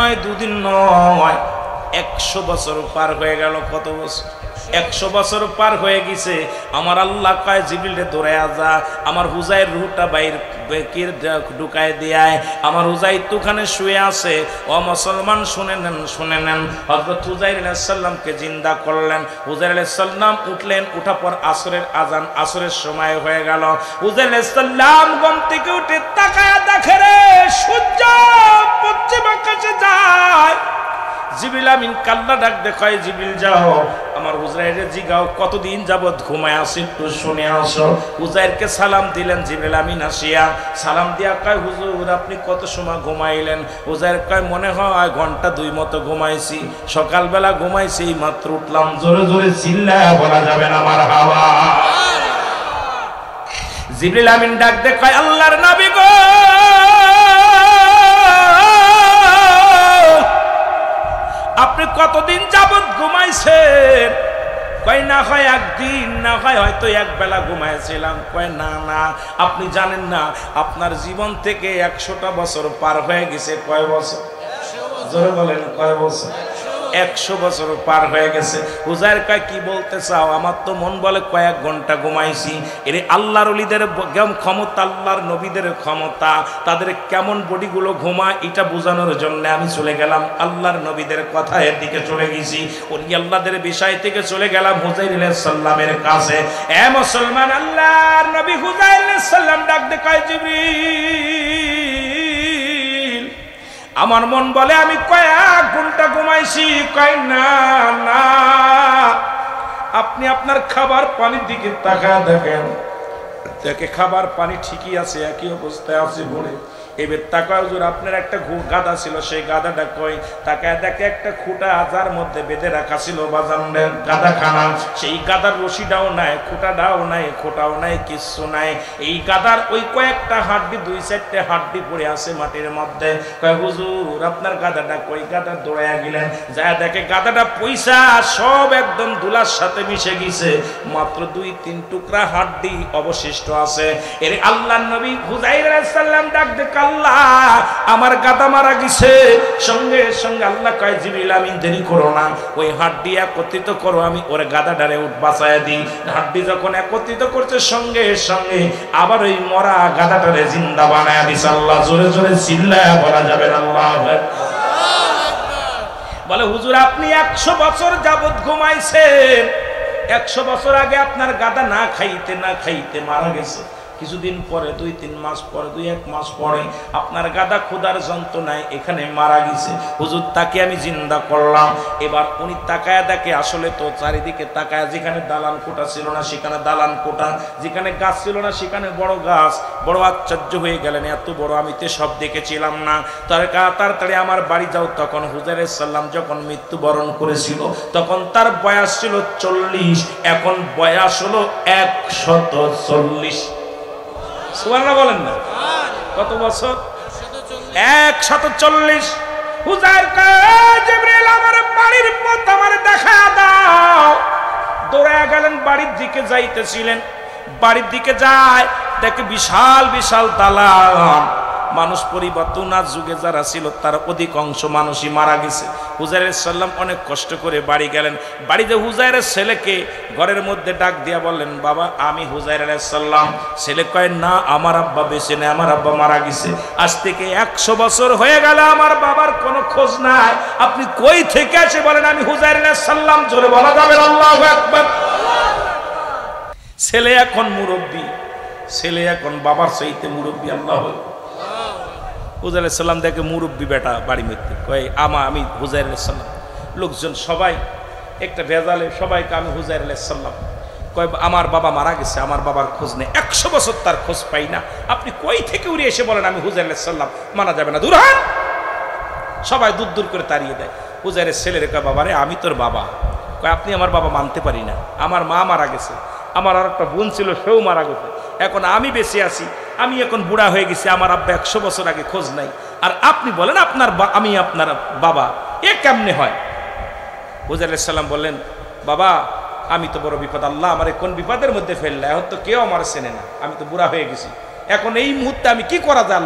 নয়, দুদিন নয়, 100 বছর পার হয়ে গেল। কত বছর? 100 বছর পার হয়ে গেছে। আমার আল্লাহ কয় জিবরিল দৌড়ায়া যা, আমার হুজাইর রুহটা বাইর বেকির ঢুকায় দেয়। আমার হুজাইর তুখানে শুয়ে আছে। ও মুসলমান শুনে নেন, শুনে নেন। হযরত হুজাইর আলাইহিস সালামকে জিন্দা করলেন। হুজাইর আলাইহিস সালাম উঠলেন, উঠা পর আসরের আজান, আসরের সময় হয়ে গেল। হুজাইর আলাইহিস সালাম ঘুম থেকে উঠে তাকায় দেখে রে সূর্য পশ্চিম আকাশে যায়। জিবরিল আমিন কাল্লা ডাক দেখায়, জিবরিল যাও আমার হুজাইরে জিগাও কতদিন যাবত ঘুমায় আছে, একটু শুনে আসো। হুজাইরকে সালাম দিলেন। জিবরিল আমিন আসিয়া সালাম দিয়া কয় হুজুর আপনি কত সময় ঘুমাইলেন? হুজাইর কয় মনে হয় ঘন্টা 2 মতো ঘুমাইছি, সকালবেলা ঘুমাইছি, মাত্র উঠলাম। জোরে জোরে চিল্লায়া বলা যাবে না মারহাবা। জিবরিল আমিন ডাক দেখায় আল্লাহর নবী গো আপনি কতদিন যাবত ঘুমাইছেন? কয় না হয় একদিন, না হয় হয়তো এক বেলা ঘুমাইছিলাম। কয় না না, আপনি জানেন না আপনার জীবন থেকে 100টা বছর পার হয়ে গেছে। কয় বছর? জোরে বলেন, কয় বছর? 100 বছর পার হয়ে গেছে। হুজাইর কয় কি বলতে চাও? আমার তো মন বলে কয়েক ঘন্টা ঘুমাইছি। এর আল্লাহর ওলিদের ক্ষমতা, আল্লাহর নবীদের ক্ষমতা, তাদের কেমন বডিগুলো ঘুমায় এটা বোঝানোর জন্য আমি চলে গেলাম আল্লাহর নবীদের কথা, এর দিকে চলে গেছি। ওলি আল্লাহদের বিষয় থেকে চলে গেলাম হুজাইর আলাইহিস সালামের কাছে। এ মুসলমান, আল্লাহর নবী হুজাইর আলাইহিস সালাম ডাক দে কয় জিবরিল আমার মন বলে আমি কয়েক ঘন্টা ঘুমাইছি। কয় না না, আপনি আপনার খাবার পানির দিকে তাকায় দেখেন, দেখে খাবার পানি ঠিকই আছে, একই অবস্থায় আছে বলে। এবার তাকায় হুজুর আপনার একটা গাদা ছিল, সেই গাদাটা কই? তাকায় দেখে একটা খুঁটা আজার মধ্যে বেঁধে রাখা ছিল বাজানের গাদাখানা। সেই গাদার রশিটাও নাই, খুঁটাটাও নাই, খোঁটাও নাই, কিচ্ছু নাই। এই গাদার ওই কয়েকটা হাড্ডি, 2-4টে হাড্ডি পড়ে আছে মাটির মধ্যে। কয় হুজুর আপনার গাদাটা কই? গাদা দৌড়াইয়া গেলেন, যা দেখে গাদাটা পয়সা সব একদম দুলার সাথে মিশে গেছে, মাত্র 2-3 টুকরা হাড্ডি অবশিষ্ট আছে। এর আল্লাহর নবী হুজাইর আলাইহিস সালাম ডাক দে আল্লাহ আমার গাদা মারা গেছে। সঙ্গে সঙ্গে আল্লাহ কয় জিবরিল আমিন দেরি করো না, ওই হাড্ডি একত্রিত করো, আমি ওর গাদাটারে বাঁচায় দিই। হাড্ডি যখন একত্রিত করছে সঙ্গে সঙ্গে আবার ওই মরা গাদাটারে জিন্দা বানায় দিছে। আল্লাহ জোরে জোরে চিল্লায়া বলা যাবে আল্লাহু আকবার। বলে হুজুর আপনি 100 বছর যাবত ঘুমাইছেন, 100 বছর আগে আপনার গাদা না খাইতে না খাইতে মারা গেছে। কিছুদিন পরে, 2-3 মাস পরে, 2-1 মাস পরে আপনার গাদা ক্ষুধার যন্ত্রণায় এখানে মারা গেছে। হুজুর তাকে আমি জিন্দা করলাম। এবার উনি তাকায়া দেখে আসলে তো চারিদিকে তাকায়া, যেখানে দালান কোটা ছিল না সেখানে দালান কোটা, যেখানে গাছ ছিল না সেখানে বড় গাছ। বড় আশ্চর্য হয়ে গেলেন, এত বড় আমি তো সব দেখেছিলাম না। তাড়াতাড়ি আমার বাড়ি যাও। তখন হুজাইর আলাইহিস সালাম যখন মৃত্যুবরণ করেছিল তখন তার বয়স ছিল 40, এখন বয়স হলো 140। সুবহানাল্লাহ বলেন না, কত বছর? 140। হুজাইর কয় জিবরিল আমার বাড়ির পথ আমার দেখা দাও। দৌড়ায় গেলেন, বাড়ির দিকে যাইতেছিলেন। বাড়ির দিকে যায় দেখে বিশাল বিশাল দালান। মানুষ পরিবর্তন, আজ যুগে যারা ছিল তার অধিকাংশ মানুষই মারা গেছে। হুজাইর আলাইহিস সালাম অনেক কষ্ট করে বাড়ি গেলেন। বাড়িতে হুজাইরের ছেলেকে ঘরের মধ্যে ডাক দিয়া বললেন বাবা আমি হুজাইর আলাইহিস সালাম। ছেলে কয় না আমার আব্বা বেঁচে নেই, আমার আব্বা মারা গেছে। আজ থেকে 100 বছর হয়ে গেল আমার বাবার কোনো খোঁজ নাই। আপনি কই থেকে আসে বলেন? আমি হুজাইর আলাইহিস সালাম। জোরে বলা যাবে আল্লাহু আকবার। ছেলে এখন মুরব্বী, ছেলে এখন বাবার চাইতে মুরব্বী। আল্লাহু আকবার। হুজাইর আলাইহিস সালাম দেখে মুরব্বী বেটা বাড়ি মধ্যে, কয় আমি হুজাইর আলাইহিস সালাম। লোকজন সবাই একটা ভেজালে সবাইকে আমি হুজাইর আলাইহিস সালাম। কয় আমার বাবা মারা গেছে, আমার বাবার খোঁজ নেই, 100 বছর তার খোঁজ পাই না। আপনি কই থেকে উড়ে এসে বলেন আমি হুজাইর আলাইহিস সালাম? মানা যাবে না, দূর হন। সবাই দূর দূর করে তাড়িয়ে দেয়। হুজাইরের ছেলের কয় বাবারে আমি তোর বাবা। কয় আপনি আমার বাবা মানতে পারি না, আমার মা মারা গেছে, আমার আর একটা বোন ছিল সেও মারা গেছে, এখন আমি বেঁচে আছি, আমি এখন বুড়া হয়ে গেছি, আমার আব্বা 100 বছর আগে খোঁজ নাই, আর আপনি বলেন আমি আপনার বাবা, এ কেমনে হয়? হুজাইর আলাইহিস সালাম বললেন বাবা আমি তো বড় বিপদ, আল্লাহ আমার কোন বিপদের মধ্যে ফেললে, এখন তো কেউ আমার চেনে না, আমি তো বুড়া হয়ে গেছি, এখন এই মুহূর্তে আমি কি করা যায়?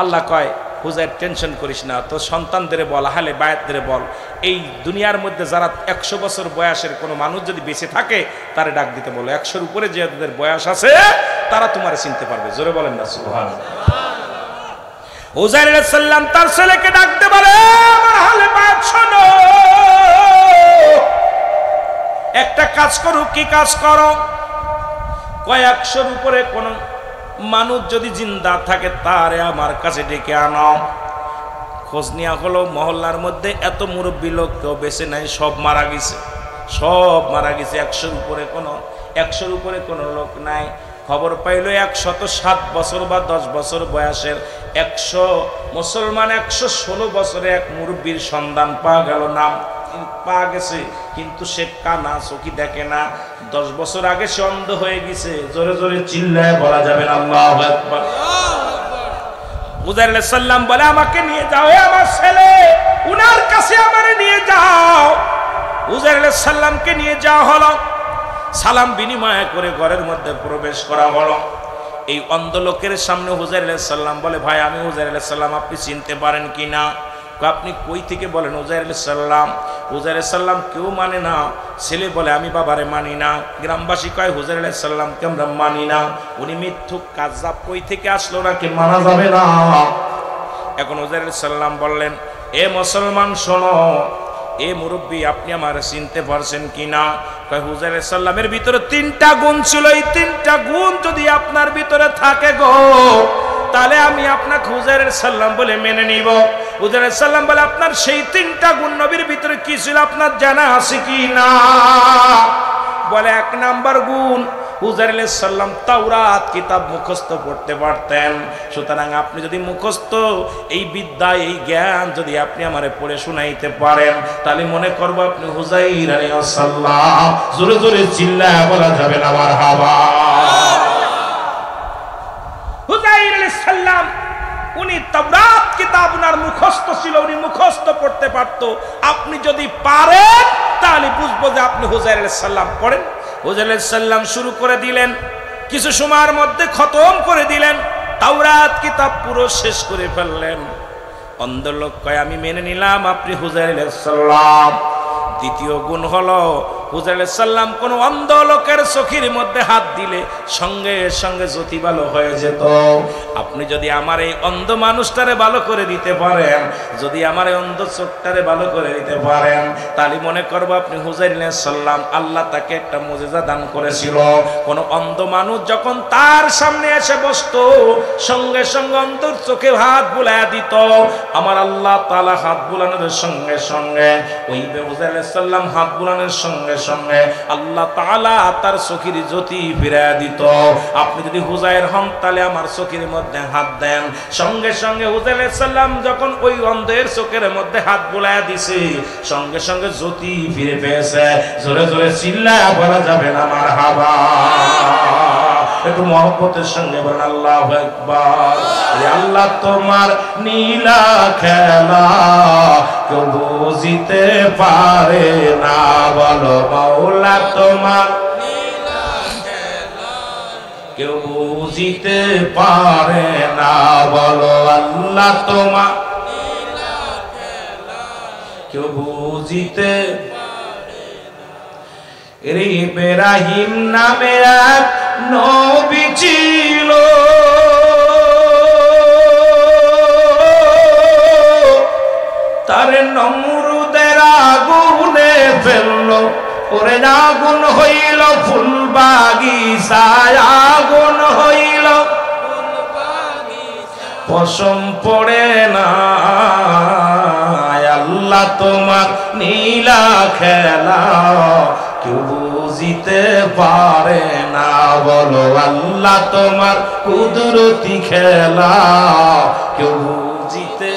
আল্লাহ কয় হুজাইর টেনশন করিস না, তো সন্তানদের বল, আহলে বায়াতদের বল, এই দুনিয়ার মধ্যে যারা 100 বছর বয়সের কোনো মানুষ যদি বেঁচে থাকে তারা ডাক দিতে বলো। 100-র উপরে যাদের বয়স আছে তারা তোমারে চিনতে পারবে। জোরে বলেন না সুবহানাল্লাহ। হুজাইর আলাইহিস সালাম তার ছেলেকে ডাকতে বলে, আমার আহলে বায়াত শোনো, একটা কাজ করো। কি কাজ করো? কয় 100-র উপরে কোন মানুষ যদি জিন্দা থাকে তারে আমার কাছে ডেকে আনো। খোঁজ নেওয়া হলো, মহল্লার মধ্যে এত মুরব্বী লোক কেউ বেঁচে নাই, সব মারা গেছে, সব মারা গেছে। 100-র উপরে কোনো লোক নাই। খবর পাইল 107 বছর বা 10 বছর বয়সের 100 মুসলমান 116 বছরে এক মুরব্বীর সন্ধান পাওয়া গেল। নাম পাওয়া গেছে, কিন্তু সে কানা, চোখে দেখে না। 10 বছর আগে সে অন্ধ হয়ে গেছে। জোরে জোরে চিল্লায় বলা যাবে না আল্লাহু আকবার। হুজাইর আলাইহিস সালাম বলে, আমাকে নিয়ে যাও, আমার ছেলে, উনার কাছে আমারে নিয়ে যাও। হুজাইর আলাইহিস সালামকে নিয়ে যাওয়া হলো। সালাম বিনিময় করে ঘরের মধ্যে প্রবেশ করা হলো। এই অন্ধ লোকের সামনে হুজাইর আলাইহিস সালাম বলে, ভাই আমি হুজাইর আলাইহিস সালাম, আপনি চিনতে পারেন কি না? আপনি কই থেকে বলেন? হুজাইর আলাইহিস সালাম। হুজাইর আলাইহিস সালাম কেউ মানে না। ছেলে বলে, আমি বাবারে মানি না। গ্রামবাসী কয়, হুজাইর আলাইহিস সালামকে আমরা মানি না, উনি মিথ্যুক কাযযাব, কই থেকে আসলো নাকি মানা যাবে না। এখন হুজাইর আলাইহিস সালাম বললেন, এ মুসলমান শোনো, এ মুরব্বী, আপনি আমার চিনতে পারছেন কিনা? কয়, হুজাইর আলাইহিস সালামের ভিতরে 3টা গুণ ছিল, এই 3টা গুণ যদি আপনার ভিতরে থাকে গো, তাহলে আমি আপনাকে হুজাইর আলাইহিস সালাম বলে মেনে নিব। হুজাইর আলাইহিস সালাম বলে, আপনার সেই 3টা গুণ নবীর ভিতরে কি ছিল আপনার জানা আছে কি না? বলে, 1 নাম্বার গুণ, হুজাইর আলাইহিস সালাম তাওরাত কিতাব মুখস্থ পড়তে পারতেন। সুতরাং আপনি যদি মুখস্থ এই বিদ্যা, এই জ্ঞান যদি আপনি আমারে পড়ে শোনাইতে পারেন, তাহলে মনে করব আপনি হুজাইর আলাইহিস সালাম। জোরে জোরে চিল্লায় বলা যাবে না মারহাবা। হুজাইর আলাইহিস সালাম, উনি তাওরাত কিতাব উনার মুখস্থ ছিল, উনি মুখস্থ পড়তে পারতো। আপনি যদি পারেন তাহলে বুঝবো যে আপনি হুজাইর আলাইহিস সালাম পড়েন। হুজাইর আলাইহিস সালাম শুরু করে দিলেন, কিছু সময়ের মধ্যে খতম করে দিলেন, তাওরাত কিতাব পুরো শেষ করে ফেললেন। অন্ধ লোক কয়, আমি মেনে নিলাম আপনি হুজাইর আলাইহিস সালাম। দ্বিতীয় গুণ হলো, হুজাইর আলাইহিস সালাম কোন অন্ধ লোকের চোখের মধ্যে হাত দিলে সঙ্গে সঙ্গে জ্যোতি ভালো হয়ে যেত। আপনি যদি আমার এই অন্ধ মানুষটারে ভালো করে দিতে পারেন, যদি আমার এই অন্ধ চোখটারে ভালো করে দিতে পারেন, তাহলে মনে করবো আপনি হুজাইর আলাইহিস সালাম। আল্লাহ তাকে একটা মুজিজা দান করেছিল। কোন অন্ধ মানুষ যখন তার সামনে এসে বসতো, সঙ্গে সঙ্গে অন্ধর চোখে হাত বুলাইয়া দিত। আমার আল্লাহ তাআলা হাত বুলানোর সঙ্গে সঙ্গে, ওই হুজাইর আলাইহিস সালাম হাত বুলানোর সঙ্গে সঙ্গে আল্লাহ তাআলা তার চোখের জ্যোতি ফিরিয়ে দিত। আপনি যদি হুজাইর হন তাহলে আমার চোখের মধ্যে হাত দেন। সঙ্গে সঙ্গে হুজাইর আলাইহিস সালাম যখন ওই অন্ধের চোখের মধ্যে হাত বুলাইয়া দিছে, সঙ্গে সঙ্গে জ্যোতি ফিরে পেয়েছে। জোরে জোরে চিল্লায়া বলা যাবে না মারহাবা। একটু মহব্বতের সঙ্গে বলেন আল্লাহু আকবার। আল্লাহ তোমার নীলা খেলা কেউ বুঝিতে পারে না, বলো মাওলা তোমার নীলা খেলা কেউ বুঝিতে পারে না, বলো আল্লাহ তোমার নীলা খেলা কেউ বুঝিতে পারে না। ইব্রাহিম নামে এক নবী ছিল, তার নমরুদের আগুনে ফেললো, ওরে আগুন হইল ফুল বাগিচায়, আগুন হইল পশম পড়ে না। আল্লাহ তোমার নীলা খেলা কেউ বুঝিতে পারে না, বলো আল্লাহ তোমার কুদরতি খেলা কেউ বুঝিতে।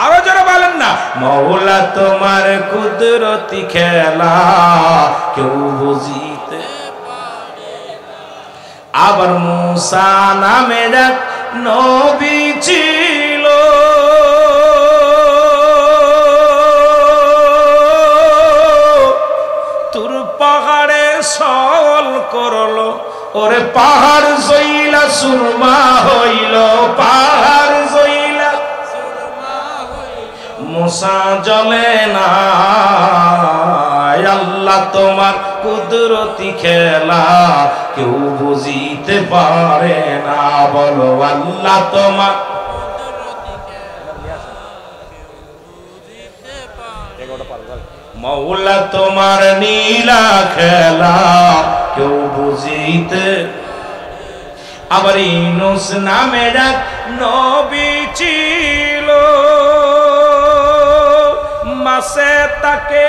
আরো যারা বলেন না, মাওলা তোমার কুদরতি খেলা কেউ বুঝিতে পারে না। আবার মুসা নামে এক নবী ছিল, তুর পাহাড়ে সল করলো, ওরে পাহাড় জইলা সুরমা হইল, পাহাড় জইলা মোছা জ্বলে না। আল্লাহ তোমার কুদরতি খেলা কেউ বুঝিতে পারে না। বলো আল্লাহ তোমার মৌলা তোমার নীলা খেলা কেউ বুঝিতে। আবার ইউনূস নামের এক নবী ছিল, মাছে তাকে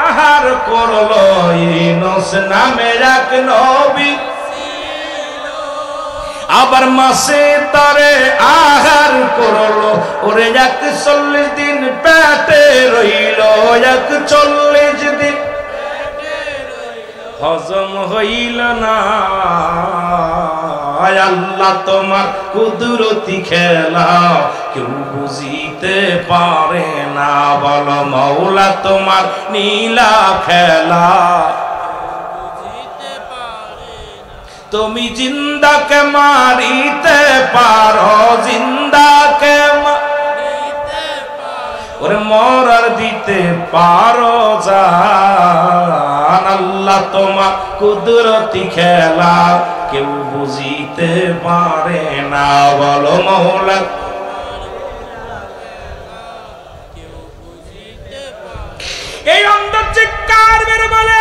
আহার করলো। ইউনূস নামের এক নবী আবার মাছে তারে আহার করলো। ওরে 41 দিন পেটে রইল, 41 দিন হজম হইল না। আল্লাহ তোমার কুদরতি খেলা কেউ বুঝিতে পারে না। বলো মৌলা তোমার নীলা খেলা। তুমি জিন্দাকে মারিতে পারো, জিন্দাকে ওরে মরার দিতে পারো জান। আল্লাহ তোমার কুদরতি খেলা কেউ বুঝিতে পারে না। বলো মৌলা এই অন্ধ চিৎকার মেরে বলে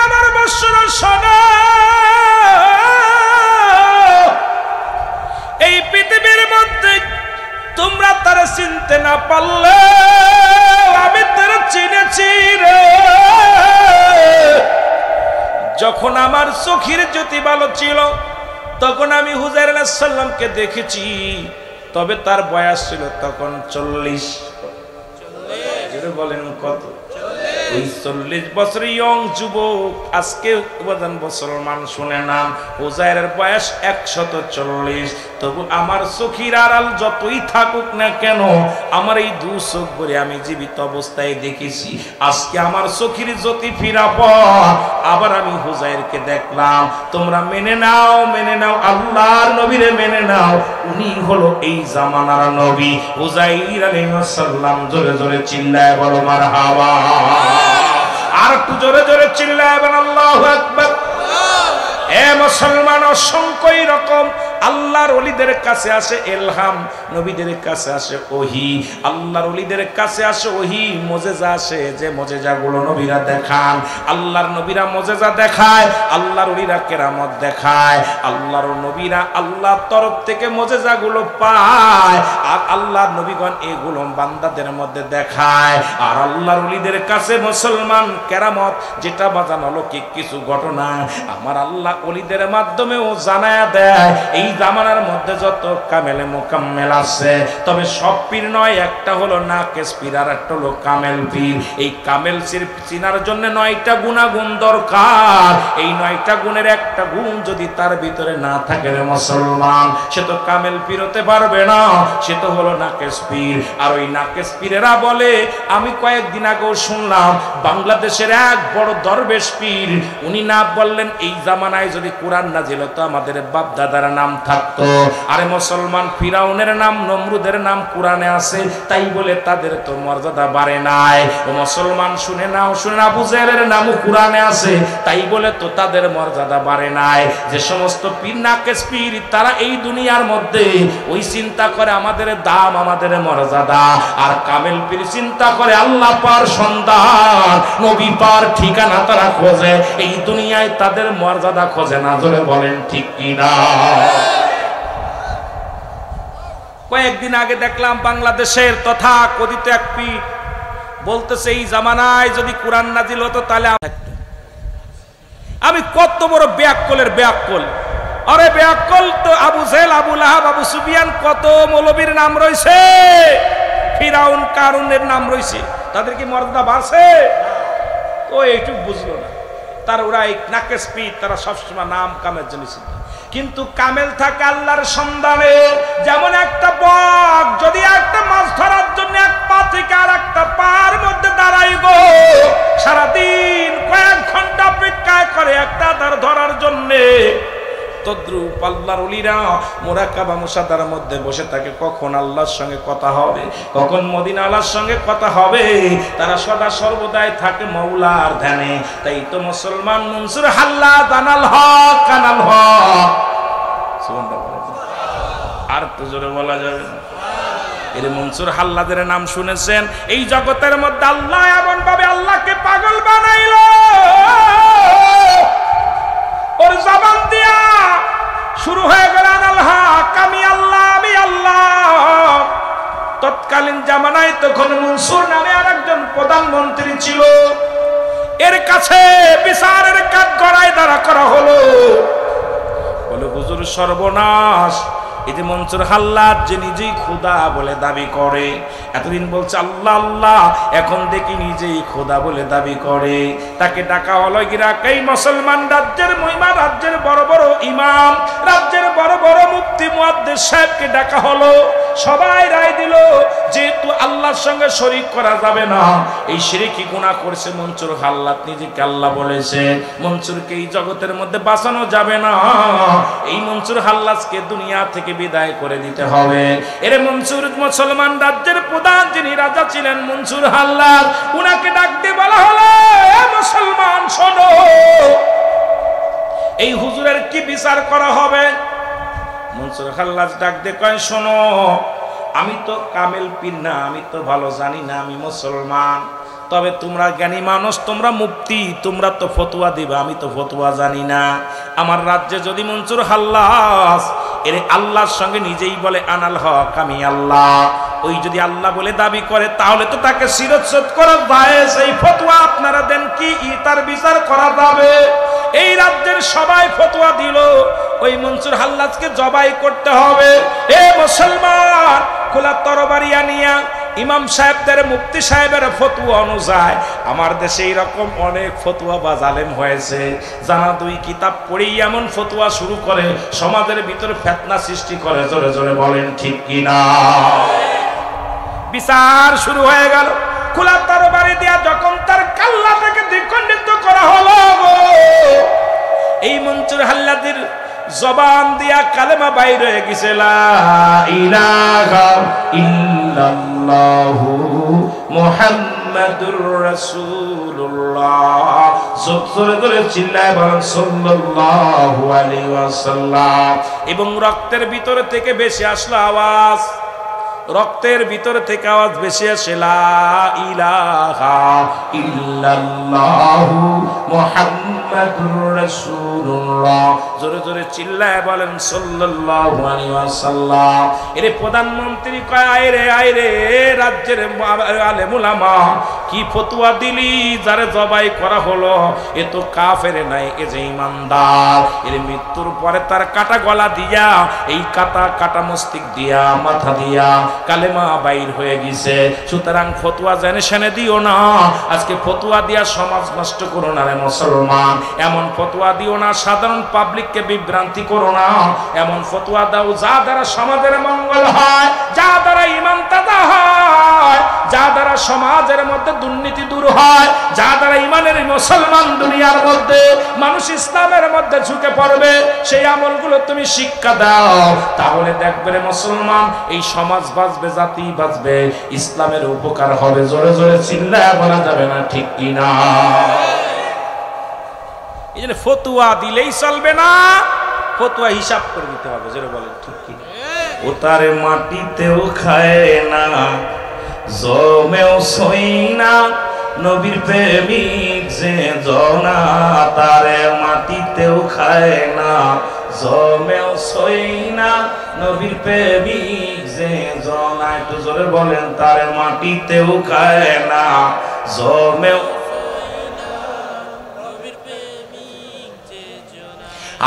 আমার বৎসর শোনো, এই পৃথিবীর মধ্যে তোমরা তারা চিনতে না পারলে আমি তারা চিনেছি রে। যখন আমার চোখের জ্যোতি ভালো ছিল তখন আমি হুজাইর আলাইহিস সালামকে দেখেছি, তবে তার বয়স ছিল তখন 40। বলেন কত? ওই 40 বছর ইয়ং যুবক আজকে মুসলমান শুনে নাম হুজাইরের বয়স 140। তবু আমার চোখের আড়াল যতই থাকুক না কেন আমার এই দু চোখ ভরে আমি জীবিত অবস্থায় দেখেছি। আজকে আমার চোখের জ্যোতি ফিরা পর আবার আমি হুজাইরকে দেখলাম। তোমরা মেনে নাও, মেনে নাও, আল্লাহর নবীরে মেনে নাও, উনি হলো এই জামানার নবী হুজাইর আলাইহিস সালাম। জোরে জোরে চিল্লায় বলো মারহাবা। আর একটু জোরে জোরে চিল্লায় বলো আল্লাহু আকবার। এ মুসলমান, অসংখ্য রকম আল্লাহর ওলিদের কাছে আসে এলহাম, নবীদের কাছে আসে ওহী। আল্লাহর ওলিদের কাছে আসে ওহী, মুজিজা আসে, যে মুজিজাগুলো নবীরা দেখান। আল্লাহর নবীরা মুজিজা দেখায়, আল্লাহর ওলিরা কেরামত দেখায়। আল্লাহর নবীরা আল্লাহর তরফ থেকে মুজিজাগুলো পায়, আর আল্লাহর নবীগণ এগুলো বান্দাদের মধ্যে দেখায়। আর আল্লাহর ওলিদের কাছে মুসলমান কেরামত যেটা বাজানো অলৌকিক কিছু ঘটনা আমার আল্লাহ ওলিদের মাধ্যমেও জানায়া দেয়। এই জামানার মধ্যে যত কামেলে মোকাম্মেল আছে, তবে সব পীর নয়, একটা হলো নাকেস পীর আর একটা হলো কামেল পীর। এই কামেল পীর চিনার জন্য 9টা গুণাগুণ দরকার। এই 9টা গুণের একটা গুণ যদি তার ভিতরে না থাকে রে মুসলমান, সে তো কামেল পীর হতে পারবে না, সে তো হলো নাকেস পীর। আর ওই নাকেস পীরেরা বলে, আমি কয়েকদিন আগেও শুনলাম বাংলাদেশের এক বড় দরবেশ পীর, উনি না বললেন এই জামানায় যদি কোরআন নাজিল হতো আমাদের বাপ দাদার নাম থাকতো। আরে মুসলমান, ফিরাউনের নাম, নমরুদের নাম কোরআনে আছে, তাই বলে তাদের তো মর্যাদা বাড়ে নাই। ও মুসলমান শুনে নাও, শুনে আবু জেহেলের নামও কোরআনে আছে, তাই বলে তো তাদের মর্যাদা বাড়ে নাই। যে সমস্ত পীর নাকেস পীর তারা এই দুনিয়ার মধ্যে ওই চিন্তা করে আমাদের দাম, আমাদের মর্যাদা। আর কামেল পীর চিন্তা করে আল্লাহ পার সন্তান, নবী পার ঠিকানা তারা খোঁজে, এই দুনিয়ায় তাদের মর্যাদা খোঁজে না। ধরে বলেন ঠিক কিনা? কয়েকদিন আগে দেখলাম বাংলাদেশের তথা কথিত এক পীর বলতেছে এই জামানায় যদি কোরআন নাজিল হতো তাহলে আমি কত বড় বেয়াক্কলের বেয়াক্কল। আরে বেয়াক্কল তো আবু জেহেল, আবু লাহাব, আবু সুফিয়ান, কত মৌলবীর নাম রয়েছে, ফিরাউন কারুনের নাম রয়েছে, তাদের কি মর্যাদা বাড়ছে? তো এইটুকু বুঝলো না। তার ওরা এই নাকেস পীর, তারা সবসময় নাম কামের জন্য চিন্তা। কিন্তু কামেল থাকে আল্লাহর সন্ধানে। যেমন একটা বক যদি একটা মাছ ধরার জন্য এক পা থেকে আর একটা পার মধ্যে দাঁড়াইব, সারাদিন কয়েক ঘন্টা অপেক্ষা করে একটা তার ধরার জন্যে, তদ্রূপ আল্লাহর ওলিরা মুরাকাবা মুসাদার মধ্যে বসে থাকে, কখন আল্লাহর সঙ্গে কথা হবে, কখন মদিনা আল্লাহর সঙ্গে কথা হবে, তারা সদা সর্বদাই থাকে মওলার ধ্যানে। তাই তো মুসলমান মনসুর হাল্লাদ আনাল হক আনাল হক, আর তো জোরে বলা যাবে না। এর মনসুর হাল্লাদের নাম শুনেছেন? এই জগতের মধ্যে আল্লাহ এমন ভাবে আল্লাহকে পাগল বানাইল, ওর জবান দিয়া শুরু হয়ে গেল আনাল হক, আমি আল্লাহ, আমি আল্লাহ। তৎকালীন জামানায় তখন মনসুর নামে আরেকজন প্রধানমন্ত্রী ছিল, এর কাছে বিচারের কাঠ গড়ায় দাঁড়া করা হলো। বলে হুজুর সর্বনাশ, এই যে মনসুর হাল্লাদ যে নিজেই খোদা বলে দাবি করে, এতদিন বলছে আল্লাহ আল্লাহ, এখন দেখি নিজেই খোদা বলে দাবি করে। তাকে ডাকা হলো ইরাক, এই মুসলমান রাজ্যের মহিমা, রাজ্যের বড় বড় ইমাম, রাজ্যের বড় বড় মুফতি মুহাদ্দিস সাহেবকে ডাকা হলো। সবাই রায় দিল যেহেতু আল্লাহর সঙ্গে শরীক করা যাবে না, এই শিরকি গুনাহ করেছে মনসুর হাল্লাদ, নিজেকে আল্লাহ বলেছে, মনসুরকে এই জগতের মধ্যে বাঁচানো যাবে না, এই মনসুর হাল্লাদকে দুনিয়া থেকে বিদায় করে দিতে হবে। এর মনসুর মুসলমান রাজ্যের প্রধান যিনি রাজা ছিলেন মনসুর হাল্লাদ, উনাকে ডাক দিয়ে বলা হলো, মুসলমান শোনো, এই হুজুরের কি বিচার করা হবে? মনসুর হাল্লাদ ডাক দিয়ে কয়, শোনো, আমি তো কামেল পীর না, আমি তো ভালো জানি না, আমি মুসলমান, তবে তোমরা জ্ঞানী মানুষ, তোমরা মুফতি, তোমরা তো ফতোয়া দিবা, আমি তো ফতোয়া জানি না। আমার রাজ্যে যদি মনসুর হাল্লাদ এর আল্লাহর সঙ্গে নিজেই বলে আনাল হক, আমি আল্লাহ, ওই যদি আল্লাহ বলে দাবি করে, তাহলে তো তাকে শিরচ্ছেদ করা যায়, সেই ফতোয়া আপনারা দেন কি তার বিচার করা যাবে? এই রাজ্যের সবাই ফতোয়া দিল ওই মনসুর হাল্লাদকে জবাই করতে হবে। এ মুসলমান, খোলা তরবারি আনিয়া ইমাম সাহেবদের, মুফতি সাহেবের ফতোয়া অনুযায়ী আমার দেশে এইরকম অনেক ফতোয়া বা জালেম হয়েছে, জানা দুই কিতাব পড়েই এমন ফতোয়া শুরু করে সমাজের ভিতরে ফিতনা সৃষ্টি করে। জোরে জোরে বলেন ঠিক কিনা? বিচার শুরু হয়ে গেল। খোলা তরবারি দিয়া যখন তার কাল্লাটাকে দ্বিখণ্ডিত করা হলো, এই মনসুর হাল্লাদের জবান দিয়া কালেমা বাইর হয়ে গেছে, লা ইলাহা ইল্লাল্লাহু মুহাম্মাদুর রাসূলুল্লাহ। জোরে জোরে চিল্লায় বলেন সাল্লাল্লাহু আলাইহি ওয়াসাল্লাম। এবং রক্তের ভিতর থেকে বেশি আসলো আওয়াজ, রক্তের ভিতর থেকে আওয়াজ বেশি আসে, লা ইলাহা ইল্লাল্লাহু মুহাম্মাদুর রাসূলুল্লাহ। জোরে জোরে চিল্লায় বলেন সাল্লাল্লাহু আলাইহি ওয়াসাল্লাম। এর প্রধানমন্ত্রী কয়, আইরে রাজ্যের আলেম উলামা, কি ফতোয়া দিলি, যারে জবাই করা হলো এ তো কাফের নাই, এ যে ইমানদার। এর মৃত্যুর পরে তার কাটা গলা দিয়া, এই কাটা মস্তিষ্ক দিয়া, মাথা দিয়া কালেমা বাইর হয়ে গেছে। সুতরাং ফতোয়া জেনে শুনে দিও না, আজকে ফতোয়া দিয়া সমাজ নষ্ট করো না রে মুসলমান। এমন ফতোয়া দিও না, সাধারণ পাবলিককে বিভ্রান্তি করো না। এমন ফতোয়া দাও যা দ্বারা সমাজের মঙ্গল হয়, যা দ্বারা ঈমান তাজা হয়, যা দ্বারা সমাজের মধ্যে দুর্নীতি দূর হয়, যা দ্বারা ঈমানের মুসলমান দুনিয়ার মধ্যে মানুষ ইসলামের মধ্যে ঝুঁকে পড়বে, সেই আমলগুলো তুমি শিক্ষা দাও। তাহলে দেখবে রে মুসলমান, এই সমাজ বাঁচবে, জাতি বাঁচবে, ইসলামের উপকার হবে। জোরে জোরে চিল্লায় বলা যাবে না ঠিক কিনা? এই জন্য ফতোয়া দিলেই চলবে না, ফতোয়া হিসাব করে দিতে হবে। জোরে বলেন ঠিক কিনা? ও তারে মাটিতেও খায় না, জমেও সই না, নবীর প্রেমিক যে জনা, তারে মাটিতেও খায় না, জমেও সই না, নবীর প্রেমিক যে জনা। একটু জোরে বলেন, তারে মাটিতেও খায় না, জমেও।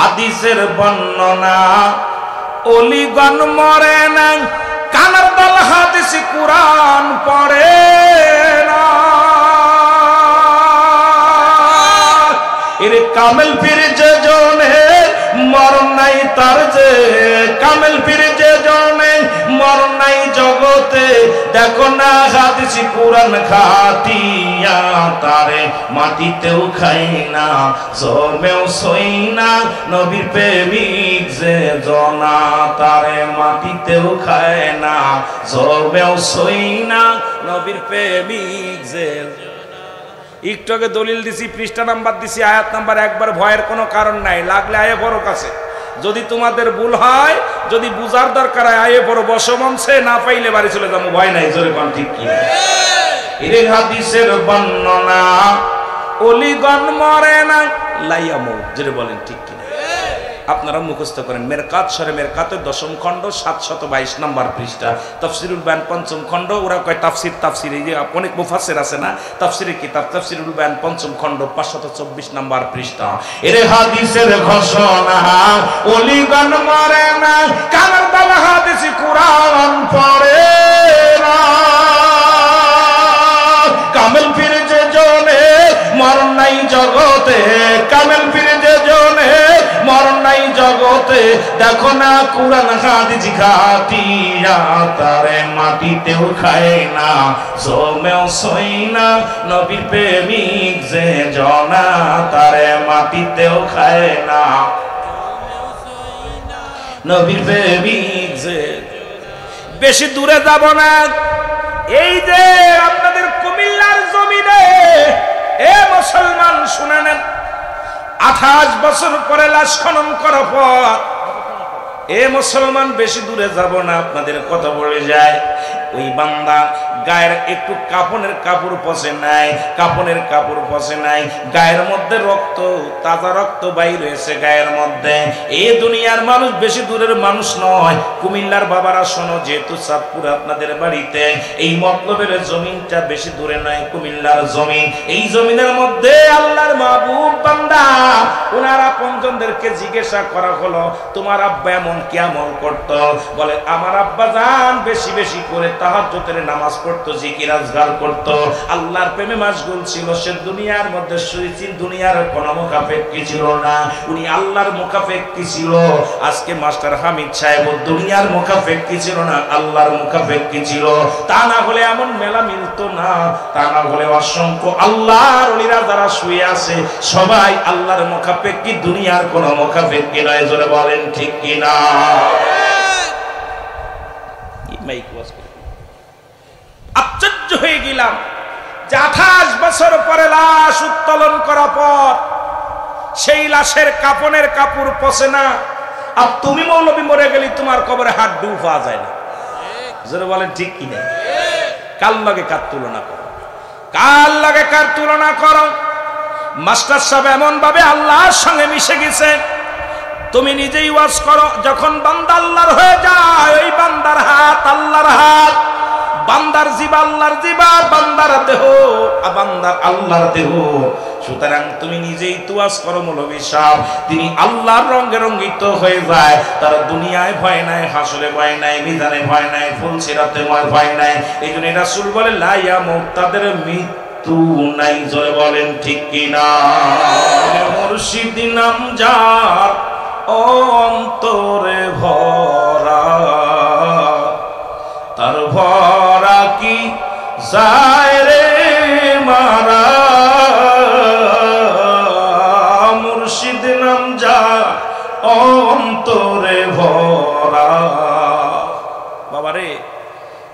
হাদিসের বর্ণনা, অলিগণ মরে না, কানার দল হাদিস কুরআন পড়ে না। এর কামেল পীর যে জনে মরণ নাই তার, যে কামেল পীর যে জনে মরণ নাই জগতে, দেখো না হাদিস কুরআন খাতিয়া তারে মাটিতেও খাই না জমেও সই না নবীর প্রেমিক যে জনা তারে মাটিতেও খায় না জমেও সই না নবীর প্রেমিক যে একটু আগে দলিল দিছি পৃষ্ঠা নাম্বার দিছি আয়াত নাম্বার একবার ভয়ের কোনো কারণ নাই লাগলে আয়ে বড় কাছে যদি তোমাদের ভুল হয় যদি বুঝার দরকার হয় আয়ে বড় বসমনছে না পাইলে বাড়ি চলে যাবো ভয় নাই জোরে কোন ঠিক কি এই হাদিসের বর্ণনা ওলিগণ মরে না লাইয়ামু জোরে বলেন ঠিক কি আপনারা মুখস্থ করেন মেরকাত সরে মেরকাতের 10ম খণ্ড 722 নম্বর পৃষ্ঠা তাফসীরুল বায়ান 5ম খণ্ড ওরা কয় তাফসীর এই যে অনেক মুফাসসির আছে না তাফসীরের কিতাব তাফসীরুল বায়ান 5ম খণ্ড 524 নম্বর পৃষ্ঠা এর হাদিসের ঘোষণা ওলিগণ মরে না কারণ বাবা হাদিস কুরআন পড়ে না কামেল পীর যে জনে মরণ নাই জগতে কামেল পীর যে জনে মরণ নাই জগতে দেখো না কুরআন হাদিস খাতিয়া তারে মাটিতেও খায় না জমেও সই না নবীর প্রেমিক যে জনা তারে মাটিতেও খায় না নবীর প্রেমিক যে বেশি দূরে যাব না এই যে আপনাদের কুমিল্লার জমিনে এ মুসলমান শুনে নেন 28 বছর পরে লাশ খনন করার পর এ মুসলমান বেশি দূরে যাব না আপনাদের কথা বলে যায় ওই বান্দা গায়ের একটু কাপনের কাপড় পচে নাই কাপনের কাপড় পচে নাই গায়ের মধ্যে রক্ত তাজা রক্ত বাইর হয়েছে গায়ের মধ্যে এই দুনিয়ার মানুষ বেশি দূরের মানুষ নয় কুমিল্লার বাবারা শোনো যেহেতু চাঁদপুর আপনাদের বাড়িতে এই মতলবের জমিনটা বেশি দূরে নয় কুমিল্লার জমিন এই জমিনের মধ্যে আল্লাহর মাহবুব বান্দা ওনারা পঞ্জনদেরকে জিজ্ঞাসা করা হলো তোমার আব্বা এমন কি আমল করতো বলে আমার আব্বা জান বেশি বেশি করে তাহাজ্জুদের নামাজ পড়তো জিকির আজকার করতো আল্লাহর প্রেমে মাশগুল ছিল সে দুনিয়ার মধ্যে সুইচিন দুনিয়ার কোনো মুখাপেক্ষী ছিল না উনি আল্লাহর মুখাপেক্ষী ছিল আজকে মাস্টার হামিদ সাহেব দুনিয়ার মুখাপেক্ষী ছিল না আল্লাহর মুখাপেক্ষী ছিল তা না হলে এমন মেলা মিলতো না তা না হলে অসংখ্য আল্লাহর ওলিরা যারা শুয়ে আছে সবাই আল্লাহর মুখাপেক্ষী দুনিয়ার কোনো মুখাপেক্ষী নয় জোরে বলেন ঠিক কি না আশ্চর্য হয়ে গেলাম যে 28 বছর পরে লাশ উত্তোলন করার পর সেই লাশের কাপনের কাপড় পচে না আর তুমি মৌলবী মরে গেলি তোমার কবরে হাত ডু পাওয়া যায় না জোরে বলেন ঠিক কি না কার লগে কার তুলনা করো কার লগে কার তুলনা করো মাস্টার সাহেব এমন ভাবে আল্লাহর সঙ্গে মিশে গেছে তুমি নিজেই ওয়াজ করো যখন বান্দা আল্লাহর হয়ে যায় ওই বান্দার হাত আল্লাহর হাত বান্দার জিবা আল্লাহর জিবা বান্দার দেহ বান্দার আল্লাহর দেহ সুতরাং তুমি নিজেই তো ওয়াজ করো মৌলভী সাহেব তিনি আল্লাহর রঙে রঙিত হয়ে যায় তার দুনিয়ায় ভয় নাই হাসরে ভয় নাই মিজানে ভয় নাই ফুলসিরাতে ভয় নাই এইজন্য রাসূল বলে লা ইয়ামুত তাদের মৃত্যু নাই জয় বলেন ঠিক কি না মুর্শিদ নাম যার অন্তরে ভরা তার ভরা কি যায় রে মারা মুর্শিদ নাম যা অন্তরে ভরা বাবারে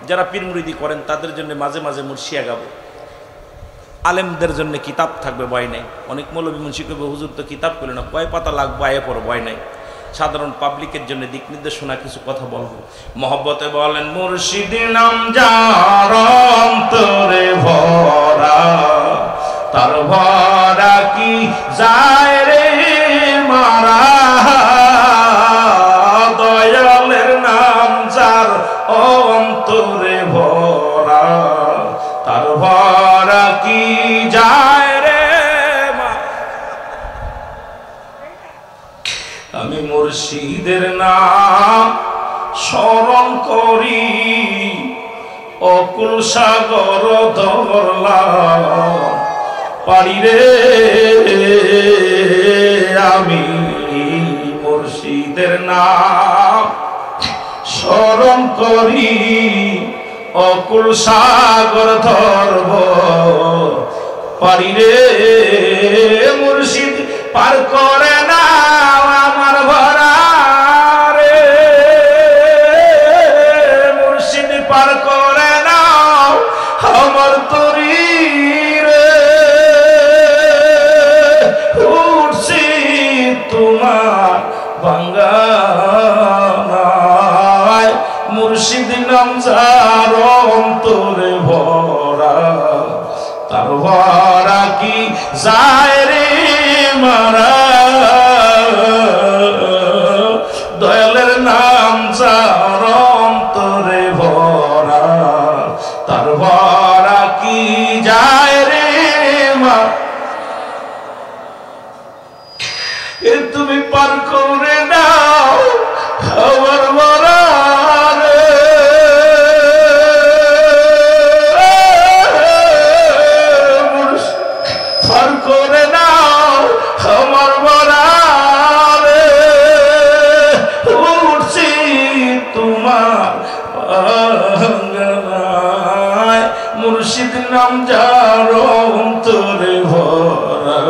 যারা পীর মুরিদি করেন তাদের জন্য মাঝে মাঝে মুর্শিয়া গাবো আলেমদের জন্য কিতাব থাকবে ভয় নাই অনেক মৌলবী মুন্সি কবে হুজুর তো কিতাব করে না কয় পাতা লাগবে আয়ে পর ভয় নাই সাধারণ পাবলিকের জন্য দিক নির্দেশনা কিছু কথা বলবো মহব্বতে বলেন মুর্শিদ নাম যার অন্তরে ভরা তার ভরা কি যায় রে মারা দয়ালের নাম যার অন্তরে ভরা তার ভরা কি যায় রে আমি মুর্শিদের নাম স্মরণ করি অকুল সাগর ধরলাম পারি রে আমি মুর্শিদের নাম স্মরণ করি অকুল সাগর ধরব পারি রে মুর্শিদ পার করে না আমার ভরা রে মুর্শিদ পার করে না আমার তরি রে উঠছি তোমার বাঙ্গানায় মুর্শিদ নাম যার অন্তরে ভরা তার ভরা কি যায় রে মারা দয়ালের নাম যার অন্তরে ভরা তার ভরা কি যায় রে মারা তুমি পার করে নাও আমার মরা পার করে নাও আমার মরা উঠছি তোমার বাঙ্গানায় মুর্শিদ নাম যার অন্তরে ভরা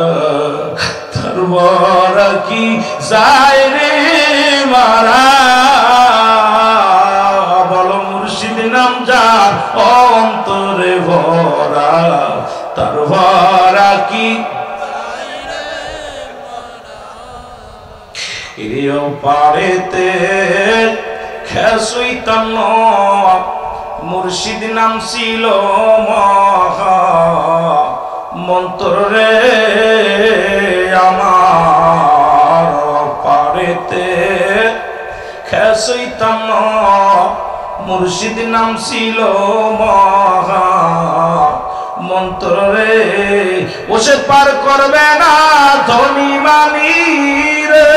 তার ভরা কি যায় রে মারা বলো মুর্শিদ নাম যার অন্তরে ভরা তার ভরা কি এও পারেতে খেসুইতাম মুর্শিদ নাম ছিল মহা মন্ত্র রে আমার পারেতে খেসুইতাম মুর্শিদ নাম ছিল মহা মন্ত্র রে ওসে পার করবে না ধনী মানি রে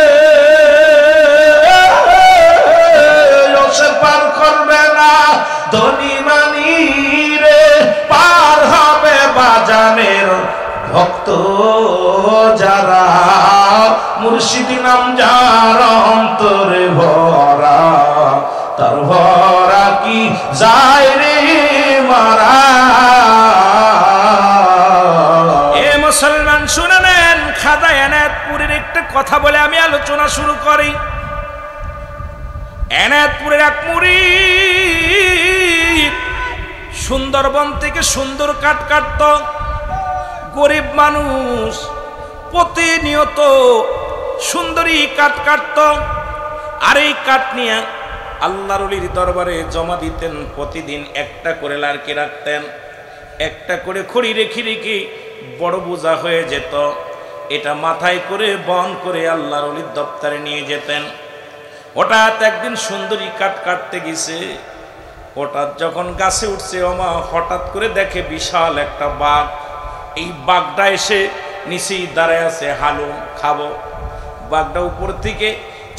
ওসে পার করবে না ধনী মানি রে পার হবে বাজানের ভক্ত যারা মুর্শিদ নাম যার অন্তরে ভরা তার ভরা কি যায় রে মারা এ মুসলমান শুনে নেন খাজা এনায়েতপুরের একটা কথা বলে আমি আলোচনা শুরু করি এনায়েতপুরের এক মুরিদ সুন্দরবন থেকে সুন্দর কাঠ কাটত গরিব মানুষ প্রতিনিয়ত সুন্দরী কাঠ কাটত আর এই কাঠ নিয়ে আল্লাহর ওলির দরবারে জমা দিতেন প্রতিদিন একটা করে লারকি রাখতেন একটা করে খড়ি রেখে রেখে বড় বোঝা হয়ে যেত এটা মাথায় করে বহন করে আল্লাহর ওলির দপ্তরে নিয়ে যেতেন হঠাৎ একদিন সুন্দরী কাঠ কাটতে গেছে হঠাৎ যখন গাছে উঠছে ওমা হঠাৎ করে দেখে বিশাল একটা বাঘ এই বাঘটা এসে নিচেই দাঁড়ায় আছে হালুম খাবো বাঘটা উপর থেকে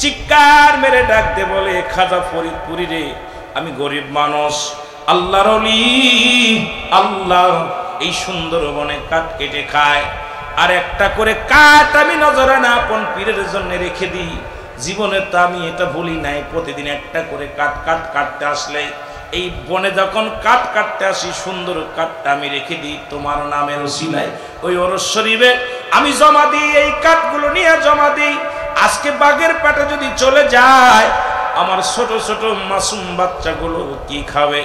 চিৎকার মেরে ডাকতে বলে খাজা ফরিদপুরি রে আমি গরিব মানুষ আল্লাহর ওলি আল্লাহ এই সুন্দরবনে কাঠ কেটে খায় আর একটা করে কাঠ আমি নজরে না আপন পীরের জন্য রেখে দিই জীবনে তো আমি এটা ভুলি নাই প্রতিদিন একটা করে কাঠ কাটতে আসলে এই বনে যখন কাঠ কাটতে আসি সুন্দর কাঠটা আমি রেখে দিই তোমার নামের ওসিলায় ওই ওরস শরীফে আমি জমা দিই এই কাঠগুলো নিয়ে জমা দিই আজকে বাঘের পেটে যদি চলে যায় আমার ছোট ছোট মাসুম বাচ্চাগুলো কি খাবে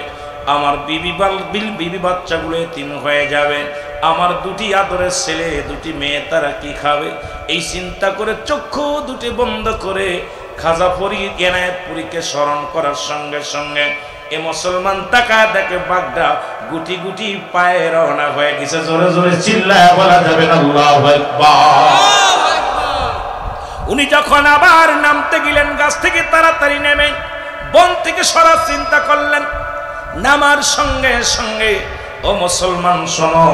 আমার বিবি বাচ্চাগুলো এতিম হয়ে যাবে আমার দুটি আদরের ছেলে দুটি মেয়ে তারা কি খাবে এই চিন্তা করে চক্ষু দুটি বন্ধ করে খাজা ফরিদ এনায়েতপুরীকে স্মরণ করার সঙ্গে সঙ্গে এ মুসলমান তাকায় দেখে বাঘটা গুটি গুটি পায়ে রওনা হয়ে গেছে জোরে জোরে চিল্লায় বলা যাবে না আল্লাহু আকবার উনি যখন আবার নামতে গেলেন গাছ থেকে তাড়াতাড়ি নেমে বন থেকে সরার চিন্তা করলেন নামার সঙ্গে সঙ্গে ও মুসলমান শোনো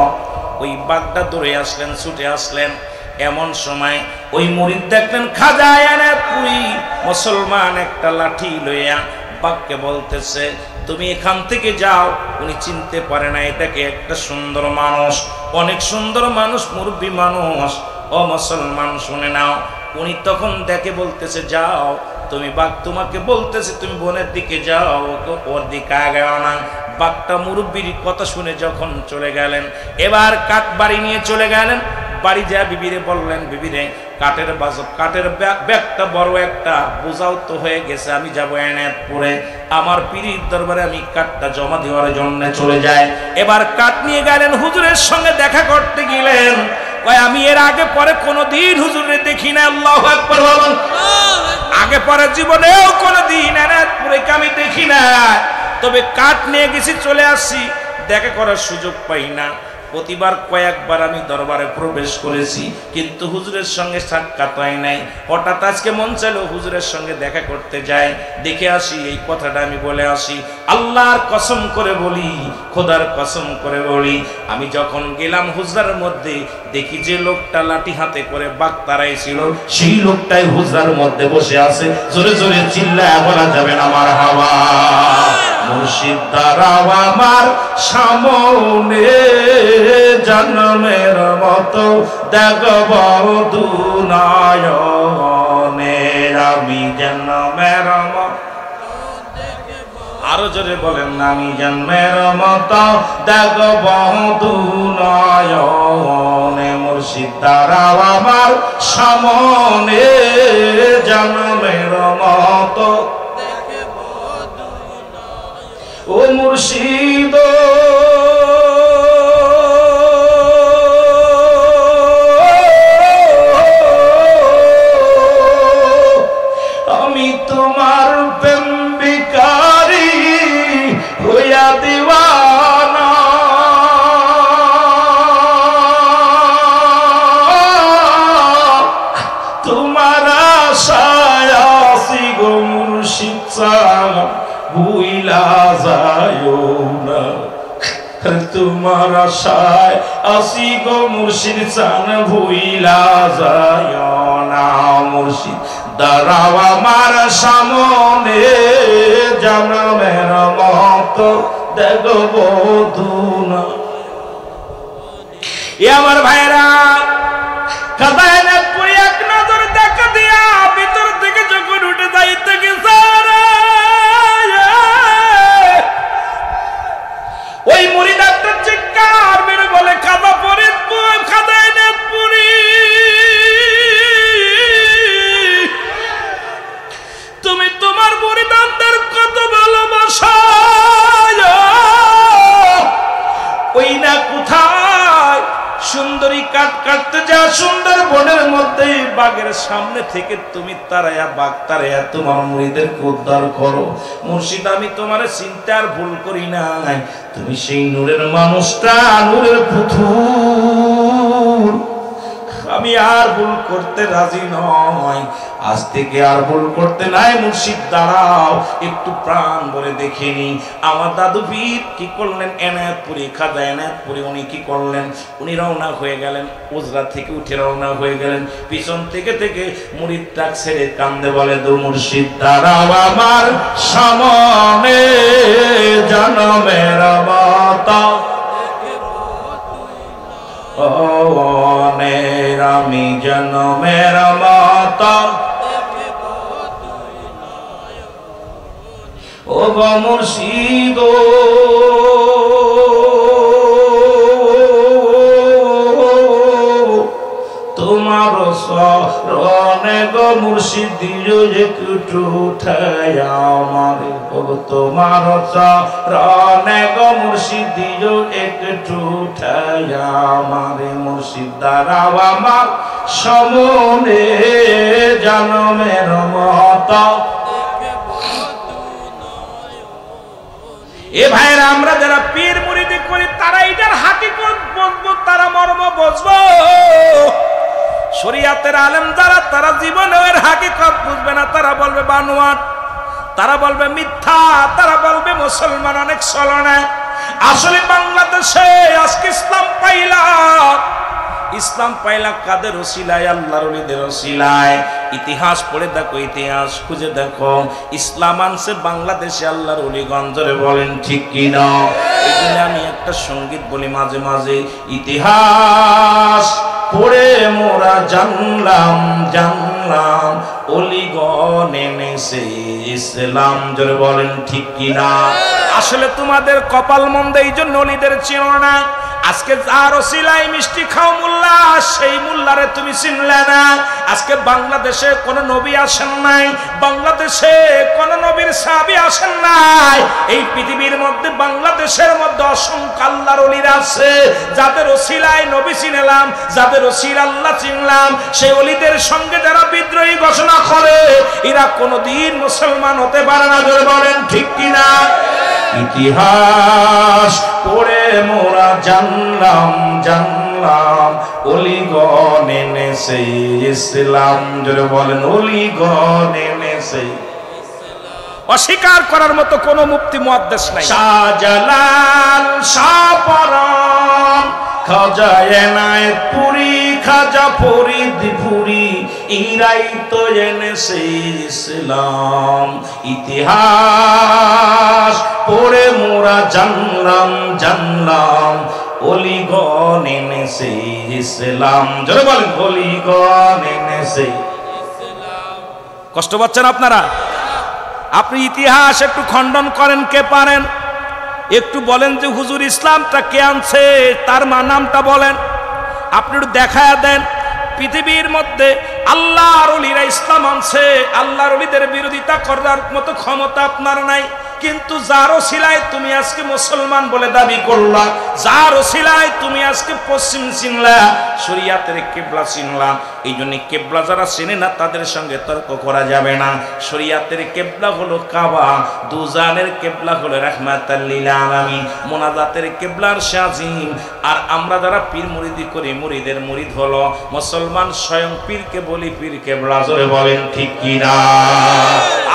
ওই বাঘটা দৌড়ে আসলেন ছুটে আসলেন এমন সময় ওই মুরিদ দেখলেন খাজা এনায়েতপুরী মুসলমান একটা লাঠি লইয়া বাঘকে বলতেছে তুমি এখান থেকে যাও উনি চিনতে পারে না এটাকে একটা সুন্দর মানুষ অনেক সুন্দর মানুষ মুরব্বী মানুষ ও মুসলমান শুনে নাও উনি তখন দেখে বলতেছে যাও তুমি বাঘ তোমাকে বলতেছে তুমি বনের দিকে যাও ওর দিকে আগাও না বাঘটা মুরব্বির কথা শুনে যখন চলে গেলেন, এবার কাঠ বাড়ি নিয়ে চলে গেলেন। বাড়ি যা বিবিরে বললেন, বিবিরে কাঠের ব্যাগটা বড় একটা বোঝাও তো হয়ে গেছে, আমি যাবো এনায়েতপুরে, আমার পীরের দরবারে আমি কাঠটা জমা দেওয়ার জন্য চলে যাই। এবার কাঠ নিয়ে গেলেন, হুজুরের সঙ্গে দেখা করতে গেলেন। আমি এর আগে পরে কোনোদিন হুজুরে দেখি না। আল্লাহু আকবার বলুন। আগে পরে জীবনেও কোনোদিন এনায়েতপুরে আমি দেখি না, তবে কাঠ নিয়ে গেছি, চলে আসছি, দেখা করার সুযোগ পাই না। প্রতিবার কয়েকবার আমি দরবারে প্রবেশ করেছি, কিন্তু হুজুরের সঙ্গে সাক্ষাৎ হয় নাই। হঠাৎ আজকে মন চাইলো হুজুরের সঙ্গে দেখা করতে যাই, দেখে আসি। এই কথাটা আমি বলে আসি, আল্লাহর কসম করে বলি, খোদার কসম করে বলি, আমি যখন গেলাম হুজরার মধ্যে, দেখি যে লোকটা লাঠি হাতে করে বাঘ তাড়াইছিল, সেই লোকটাই হুজরার মধ্যে বসে আছে। জোরে জোরে চিল্লায় বলা যাবে না মারহাবা। মুর্শিদ দাঁড়াও আমার সামনে, জন্মের মতো দেখব দুনয়নে, আমি জন্মের মতো, আরো জোরে বলেন না, আমি জন্মের মতো দেখব দুনয়নে। মুর্শিদ দাঁড়াও আমার সামনে, জন্মের মতো, ও মুর্শিদ আমি তোমার প্রেম ভিখারি হইয়া দিওয়ানা, তোমার আশায় আসি গো মুর্শিদ সালাম, ভুইলা যায়ও না, তোমার আশায় আসি গো মুর্শিদ চান, ভুইলা যায়ও না। মুর্শিদ দাঁড়াও আমার সামনে, জন্মের মতো দেখব দুনা। আমার ভাইরা, কাদায়নাথপুরে এক নজর দেখা দিয়া ভিতর থেকে যখন উঠে যাইতে গেছে, ওই মুরিদ একটা চিৎকার মেরে বলে, কাদা ফরিদপুর, কাদায়নাথপুরি, তুমি তোমার মুরিদানদের কত ভালোবাসা, ওই না কোথায় সুন্দরী কাঠ কাটতে যা সুন্দর বনের মধ্যে বাঘের সামনে থেকে তুমি তারাইয়া বাঘ তারাইয়া তোমার মুরিদেরকে উদ্ধার করো। মুর্শিদ আমি তোমার চিন্তার ভুল করি নাই, তুমি সেই নূরের মানুষটা, নূরের পুতুল, আমি আর ভুল করতে রাজি নয়, আজ থেকে আর ভুল করতে নাই। মুর্শিদ দাঁড়াও, একটু প্রাণ ভরে দেখিনি আমার দাদু পীর কি করলেন। এনায়েতপুরে, খাজা এনায়েতপুরে উনি কি করলেন, উনি রওনা হয়ে গেলেন, উজরা থেকে উঠে রওনা হয়ে গেলেন। পিছন থেকে থেকে মুরিদ ডাক ছেড়ে কান্দে বলে, দু মুর্শিদ দাঁড়াও আমার সামনে, জন্মের মতো আমি জন্মের মতো, ও গো মুর্শিদ তোমার শরণে গো মুর্শিদ দিও একটু ঠায়া আমারে, ও তোমার শরণে গো মুর্শিদ দিও একটু ঠায়া আমারে। মুর্শিদ দাঁড়াও আমার সামনে, জন্মের মতো। এ ভাইরা, আমরা যারা পীর মুরিদি করি তারা এটার হাকিকত বুঝবো, তারা মর্ম বুঝবো। শরীয়তের আলেম যারা, তারা জীবনে এর হাকিকত বুঝবে না, তারা বলবে বানোয়াট, তারা বলবে মিথ্যা, তারা বলবে মুসলমান অনেক চলনে। আসলে বাংলাদেশে আজকে ইসলাম পাইলাম, ইসলাম পাইলা কাদের ওসিলায়, আল্লাহর ওলিদের ওসিলায়। ইতিহাস পড়ে দেখো, ইতিহাস খুঁজে দেখো, ইসলাম আনছে বাংলাদেশে আল্লাহর ওলিগঞ্জরে, বলেন ঠিক কি না? এই জন্য আমি একটা সঙ্গীত বলি মাঝে মাঝে, ইতিহাস পড়ে মোরা জানলাম জানলাম ওলিগণ এনেছে ইসলাম, জোরে বলেন ঠিক কি না? আসলে তোমাদের কপাল মন্দ, এই জন্য অলিদের চিনো না। আজকে যার ওসিলায় মিষ্টি খাও মোল্লা, সেই মোল্লারে তুমি চিনলে না। আজকে বাংলাদেশে কোন নবী আসেন নাই, বাংলাদেশে কোন নবীর সাহাবী আসেন নাই। এই পৃথিবীর মধ্যে বাংলাদেশের মধ্যে অসংখ্য আল্লাহর ওলিরা আছে, যাদের ওসিলায় নবী চিনলাম, যাদের ওসিলা আল্লাহ চিনলাম। সেই ওলিদের সঙ্গে যারা বিদ্রোহী ঘোষণা করে, এরা কোনদিন মুসলমান হতে পারে না। জোরে বলেন ঠিক কিনা? ইতিহাস পড়ে মোরা জানলাম জানলাম, ওলিগণ এনেছে ইসলাম। জোরে বলেন, ওলিগণ এনেছে। অস্বীকার করার মতো কোন মুফতি মুহাদ্দিস নাই। শাহজালাল, শাহপরান, খাজা এনায়েত পুরি, খাজা ফরিদপুরি, ইরাই তো এনেছে ইসলাম। ইতিহাস পড়ে মোরা জানলাম জানলাম, ওলিগণ এনেছে ইসলাম। জোরে বলেন, ওলিগণ এনেছে ইসলাম। কষ্ট পাচ্ছেন আপনারা? আপনি ইতিহাস একটু খণ্ডন করেন, কে পারেন? একটু বলেন যে হুজুর ইসলামটা কে আনছে, তার নামটা বলেন। আপনি একটু দেখায়া দেন পৃথিবীর মধ্যে আল্লাহর ওলিরা ইসলাম আনছে। আল্লাহর ওলিদের বিরোধিতা করার মতো ক্ষমতা আপনার নাই, কিন্তু যার ওসিলায় তুমি আজকে মুসলমান বলে দাবি করলা, যার ওসিলায় তুমি আজকে পশ্চিম চিনলা, শরিয়াতের কিবলা চিনলা। এই জন্য কিবলা যারা চেনে না তাদের সঙ্গে তর্ক করা যাবে না। শরিয়াতের কিবলা হলো কাবা, দুজানের কিবলা হলো রাহমাতাল লিল আলামিন, মুনাজাতের কিবলার শাজিম। আর আমরা যারা পীর মুরিদি করি, মুরিদের মুরিদ হলো মুসলমান, স্বয়ং পীরকে বলি পীর কিবলা। জোরে বলেন ঠিক কি না?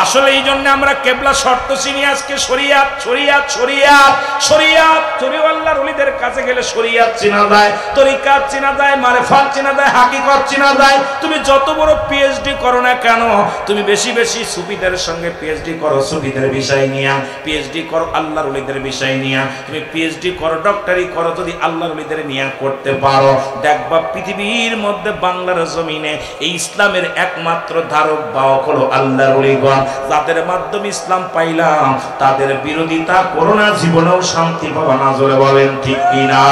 আসলে এই জন্য আমরা কিবলা শর্ত চিনি। আজকে শরিয়াত শরিয়াত শরিয়াত শরিয়াত, আল্লাহর ওলিদের কাছে গেলে শরিয়াত চেনা যায়, তরিকাত চেনা যায়, মারিফাত চেনা যায়, হাকিকত চেনা যায়। তুমি যত বড় পিএইচডি করো না কেন, তুমি বেশি বেশি সুফিদের সঙ্গে পিএইচডি করো সুফিদের বিষয় নিয়ে, পিএইচডি করো আল্লাহর ওলিদের বিষয় নিয়ে, তুমি পিএইচডি করো ডক্টরি করো, যদি আল্লাহর ওলিদের নিয়ে করতে পারো, দেখবা পৃথিবীর মধ্যে বাংলার জমিনে এই ইসলামের একমাত্র ধারক বাহক হলো আল্লাহর ওলিগণ। যাদের মাধ্যমে ইসলাম পাইলাম, তাদের বিরোধিতা করোনা, জীবনেও শান্তি পাবা না। জোরে বলেন ঠিক কিনা?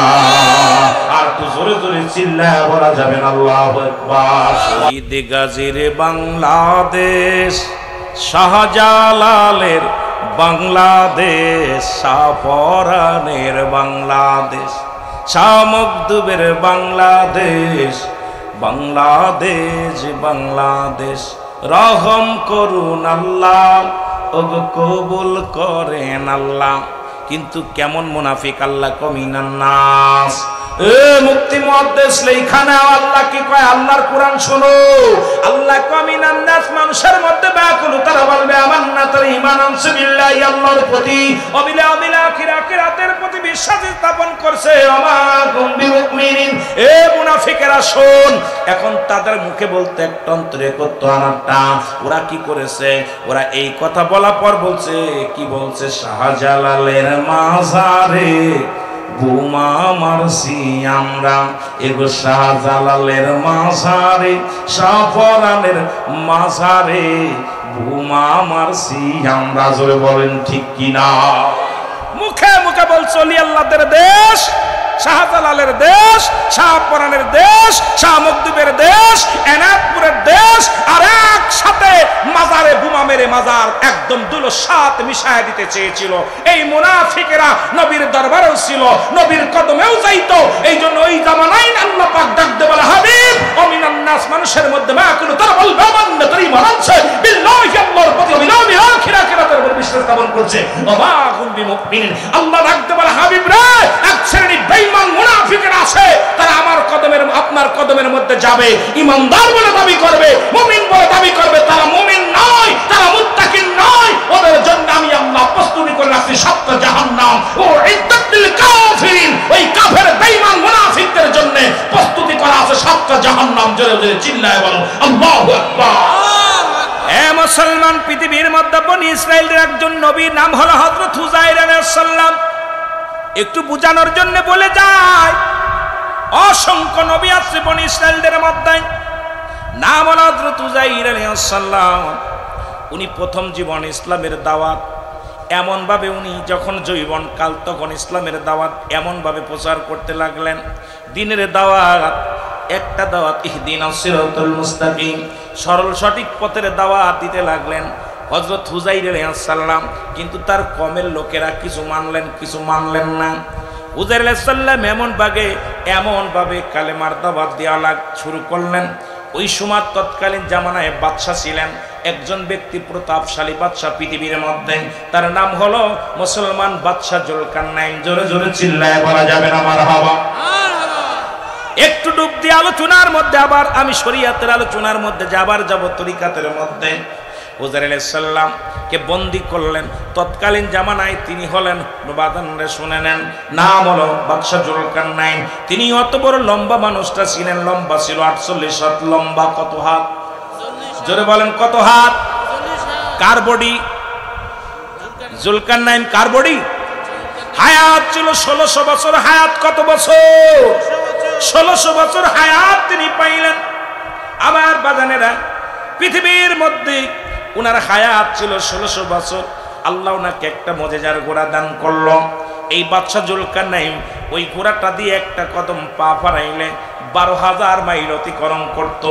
আর তো জোরে জোরে চিল্লায় বলা যাবে না আল্লাহু আকবার। শহীদ গাজীর বাংলাদেশ, শাহজালালের বাংলাদেশ, শাহপরানের বাংলাদেশ, শাহ মখদুবের বাংলাদেশ, বাংলাদেশ বাংলাদেশ। রহম করুন আল্লাহ, ওগো কবুল করেন আল্লাহ। কিন্তু কেমন মুনাফিক, আল্লাহ কমিনান নাস। মুফতি মুহাদ্দিস লেখানে আল্লাহ কি কয়? আল্লাহর কোরআন শোনো। আল্লাহ কমিনান নাস, মানুষের মধ্যে ব্যাকুল, তারা বলবে আমান্না, তারা ঈমান আনছে বিল্লাহি, আল্লাহর প্রতি, অবিলা অবিলা আখিরাতের প্রতি বিশ্বাস স্থাপন করছে। আমা কুম বিমুমিনিন। এ মুনাফিকেরা শোন, এখন তাদের মুখে বলতে একটা অন্তরে করতে আনাটা। ওরা কি করেছে? ওরা এই কথা বলা পর বলছে, কি বলছে? শাহজালালের মাজারে বোমা মারছি আমরা, এগো শাহজালালের মাজারে, শাহপরানের মাজারে বোমা মারছি আমরা। জোরে বলেন ঠিক কিনা? মুখে মুখে বলছে ওলি আল্লাহদের দেশ, শাহজালালের দেশ, শাহপরানের দেশ, শাহ মখদুবের দেশ, এনায়তপুরের দেশ, আর একসাথে মাজারে বোমা মেরে মাজার একদম দুলসাত মিশায় দিতে চেয়েছিল। এই মুনাফিকেরা নবীর দরবারেও ছিল, নবীর কদমেও যাইতো। এই জন্য ওই জামানায় আল্লাহ পাক ডাকতে বলে, হাবিব অমিনান নাস, মানুষের মধ্যে মা কোনো তারা বলবে আমান্না, তারই মানছে বিল্লাহি, আল্লাহর প্রতি, বিল্লাহি আখিরাতের উপর বিশ্বাস স্থাপন করছে। ওমা কুম বিমুমিনিন। আল্লাহ ডাকতে বলে, হাবিব রে, এক শ্রেণী বেঈমান মুনাফিকেরা আছে, তারা আমার কদমের, আপনার কদমের মধ্যে যাবে, ইমানদার বলে দাবি করবে, মুমিন বলে দাবি করবে, তারা মুমিন নয়, তারা মুত্তাকিন নয়। ওদের জন্য আমি আল্লাহ প্রস্তুতি করে রাখছি সাতটা জাহান্নাম, ও ইদ্দাতুল কাফিরিন, ওই কাফের বেঈমান মুনাফিকদের জন্য প্রস্তুতি করা আছে সাতটা জাহান্নাম। জোরে জোরে চিল্লায় বলো আল্লাহু আকবার। এ মুসলমান, পৃথিবীর মধ্যে বনি ইসরাইলের একজন নবী, নাম হলো হযরত হুযায়র আলাইহিস সালাম। একটু বুঝানোর জন্য বলে যায়, অসংখ্য নবী আছে বনি ইসরাইলদের মধ্যে, নাম হলো হযরত হুযায়র আলাইহিস সালাম। উনি প্রথম জীবন ইসলামের দাওয়াত এমন ভাবে উনি যখন যৌবন কাল তখন ইসলামের দাওয়াত এমন ভাবে প্রচার করতে লাগলেন। দিনের দাওয়াত একটা দাওয়াত, ইহদিনাস সিরাতাল মুস্তাকিম, সরল সঠিক পথের দাওয়াত দিতে লাগলেন হযরত হুযাইর আলাইহিস সালাম। কিন্তু তার কমের লোকেরা কিছু মানলেন, কিছু মানলেন না। হুযাইর আলাইহিস সালাম এমন ভাবে কালেমার দাওয়াত দেওয়া শুরু করলেন। ওই সময় তৎকালীন জামানায় বাদশা ছিলেন একজন ব্যক্তি, প্রতাপশালী বাদশা পৃথিবীর মধ্যে, তার নাম হলো মুসলমান বাদশা জুলকারনাইন। জোরে জোরে চিল্লায় বলা যাবে না মারহাবা। একটু ডুব দিয়ে আলোচনার মধ্যে আবার আমি শরীয়তের আলোচনার মধ্যে যাবার যাব তরিকাতের মধ্যে। হুযাইর আলাইহিস সালাম কে বন্দী করলেন। তৎকালীন জামানায় তিনি হলেন, বাদানরে শুনে নেন, নাম হলো বাদশা জুলকারনাইন। তিনি অত বড় লম্বা মানুষটা ছিলেন, লম্বা ছিল 48 হাত লম্বা। কত হাত? জোরে বলেন কত হাত? কার বডি? জুলকারনাইন কার বডি? হায়াত ছিল 1600 বছর। হায়াত কত বছর? 1600 বছর হায়াত তিনি পাইলেন। আমার বাজানেরা, পৃথিবীর মধ্যে উনার হায়াত ছিল 1600 বছর। আল্লাহ ওনাকে একটা মজেজার ঘোড়া দান করলো। এই বাদশা জুলকারনাইন ওই ঘোড়াটা দিয়ে একটা কদম পা ফারাইলে 12,000 মাইল অতিক্রম করত।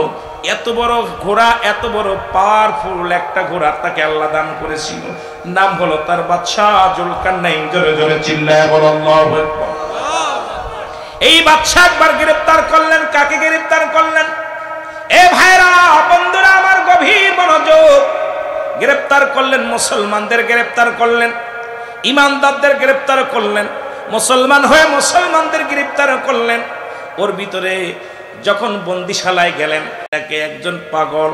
এত বড় ঘোড়া, এত বড় পাওয়ারফুল একটা ঘোড়া তাকে আল্লাহ দান করেছিল। নাম হলো তার বাদশা জুলকারনাইন। জোরে জোরে চিল্লায় বলো আল্লাহু আকবার। এই বাদশা একবার গ্রেফতার করলেন। কাকে গ্রেফতার করলেন? এ ভাইরা, বন্ধুরা আমার, গভীর মনোযোগ। গ্রেফতার করলেন মুসলমানদের, গ্রেফতার করলেন ইমানদারদের, গ্রেফতার করলেন মুসলমান হয়ে মুসলমানদের গ্রেফতার করলেন। ওর ভিতরে যখন বন্দিশালায় গেলেন, তাকে একজন পাগল,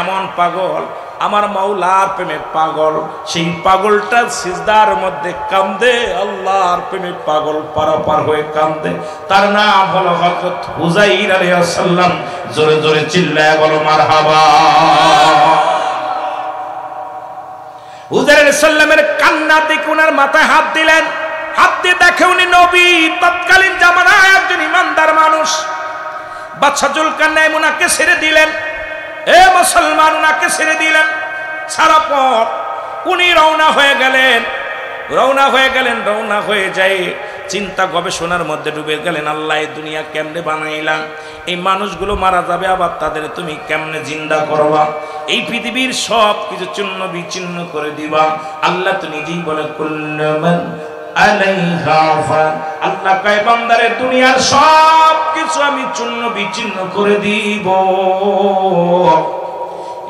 এমন পাগল, আমার মাওলার প্রেমে পাগল, সেই পাগলটা সিজদার মধ্যে কান্দে, আল্লাহর প্রেমে পাগল পারাপার হয়ে কান্দে। তার নাম হলো হযরত হুযাইর আলাইহিস সালাম। জোরে জোরে চিল্লায় বলো মারহাবা। হুযাইর আলাইহিস সালামের কান্না দেখে উনার মাথায় হাত দিলেন। হাত দিয়ে দেখে উনি নবী। তৎকালীন জামানায় একজন ইমানদার মানুষ। বাদশা জুলকারনাইন উনাকে ছেড়ে দিলেন। এ মুসলমান, উনাকে ছেড়ে দিলেন। ছাড়া পর উনি রওনা হয়ে গেলেন। রওনা হয়ে যায় চিন্তা গবেষণার মধ্যে ডুবে গেলেন। আল্লাহ এই দুনিয়া কেমনে বানাইলাম? এই মানুষগুলো মারা যাবে, আবার তাদের তুমি কেমনে জিন্দা করবা? এই পৃথিবীর সব কিছু চূর্ণ বিচ্ছিন্ন করে দিবা। আল্লাহ তো নিজেই বলে, কুল্লু মান আলাইহা ফান। আল্লাহ কয়, বান্দারে দুনিয়ার সব কিছু আমি চূর্ণ বিচ্ছিন্ন করে দিব।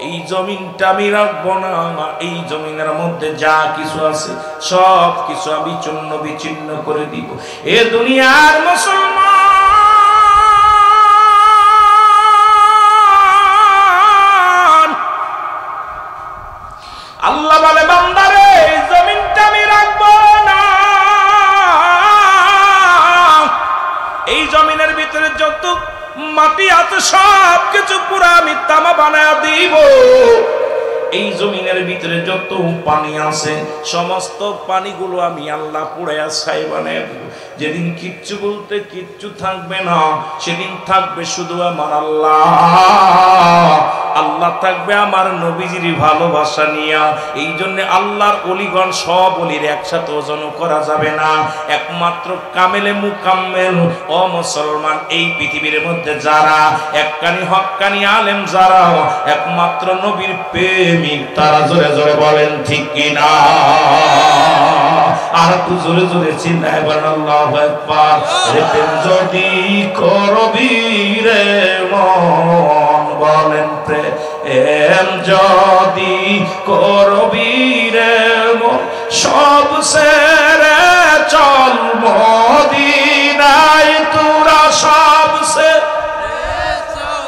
এই জমিনটা আমি রাখবো না। এই জমিনের মধ্যে যা কিছু আছে সব কিছু আমি চূর্ণ বিচ্ছিন্ন করে দিব। এ দুনিয়ার মুসলমান, আল্লাহ বলে, বান্দারে এই জমিনটা আমি রাখবো না। এই জমিনের ভিতরে যত মাটি আছে সব কিছু পুরা আমি তামা বানায় দিব। এই জমিনের ভিতরে যত পানি আছে সমস্ত পানিগুলো আমি আল্লাহ পুড়াইয়া ছাই বানায় দেব। যেদিন কিচ্ছু বলতে কিচ্ছু থাকবে না, সেদিন থাকবে শুধু আমার আল্লাহ। আল্লাহ থাকবে আমার নবীজির ভালোবাসা নিয়া। এই জন্য আল্লাহর অলিগণ সব অলির একসাথে ওজন করা যাবে না। একমাত্র কামেলে মুকাম্মেল ও মুসলমান, এই পৃথিবীর মধ্যে যারা এককানি হক্কানি আলেম, যারা একমাত্র নবীর প্রেমিক, তারা জোরে জোরে বলেন ঠিক কিনা? আর একটু জোরে জোরে চিল্লায় বলেন আল্লাহু আকবার। প্রেম যদি করবি রে মন, বলেন প্রেম যদি করবি রে মন, সব সেরে চল মদিনায় তোরা, সব সেরে চল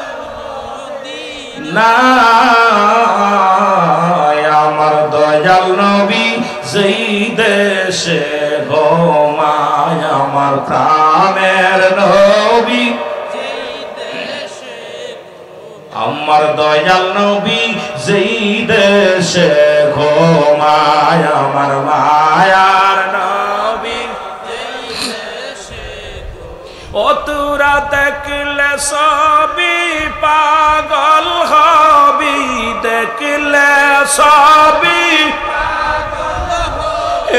মদিনায়। আমার দয়াল নবী যেই দেশে ঘুমায়, আমার প্রাণের নবী, আমার দয়াল নবী যেই দেশে ঘুমায়, আমার মায়ার নবী। ও তোরা দেখলে সবই পাগল হবি, দেখলে সবই পাগল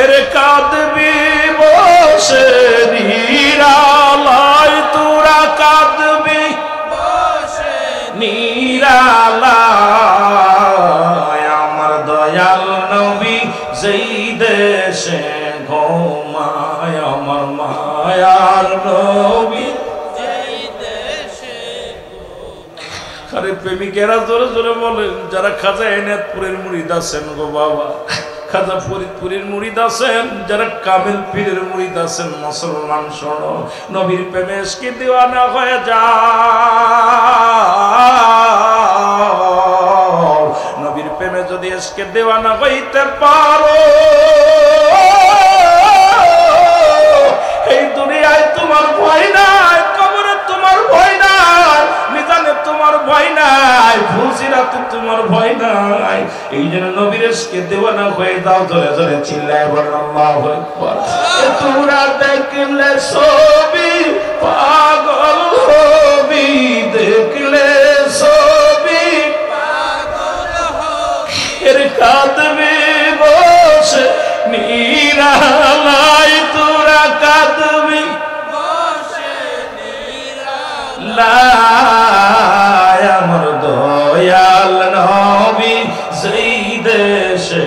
এর কাঁদবি বসে নিরালায়, তোরা কাঁদবি বসে নিরালায়। আমার দয়াল নবী যেই দেশে ঘুমায়, আমার মায়ার নবী যেই দেশে। আরে প্রেমিকেরা জোরে জোরে বলেন, যারা খাজা এনায়েতপুরের মুরিদ আছেন গো বাবা, খাজা ফরিদপুরের মুরিদ আছেন, যারা কামেল পীরের মুরিদ আছেন, মুসলমান শোনো, নবীর প্রেমে এসকে দিওয়ানা হয়ে যাও। নবীর প্রেমে যদি এসকে দিওয়ানা হইতে পারো, এই দুনিয়ায় তোমার ভয় নাই, কবরে তোমার ভয় নাই, মিজানে তোমার ভয় নাই, ফুলসিরাতে তোমার ভয় নাই। এই জন্য নবীর ইশকে দেওয়ানা হয়ে দাও। জোরে জোরে চিল্লায় বলেন আল্লাহু আকবার। তোরা দেখলে ছবি পাগল হবি, দেখলে ছবি পাগল হবি। এর কাঁদবি বসে নিরালায়, তোরা কাঁদবি বসে নিরালায়। আমার দয়াল নবী যেই দেশে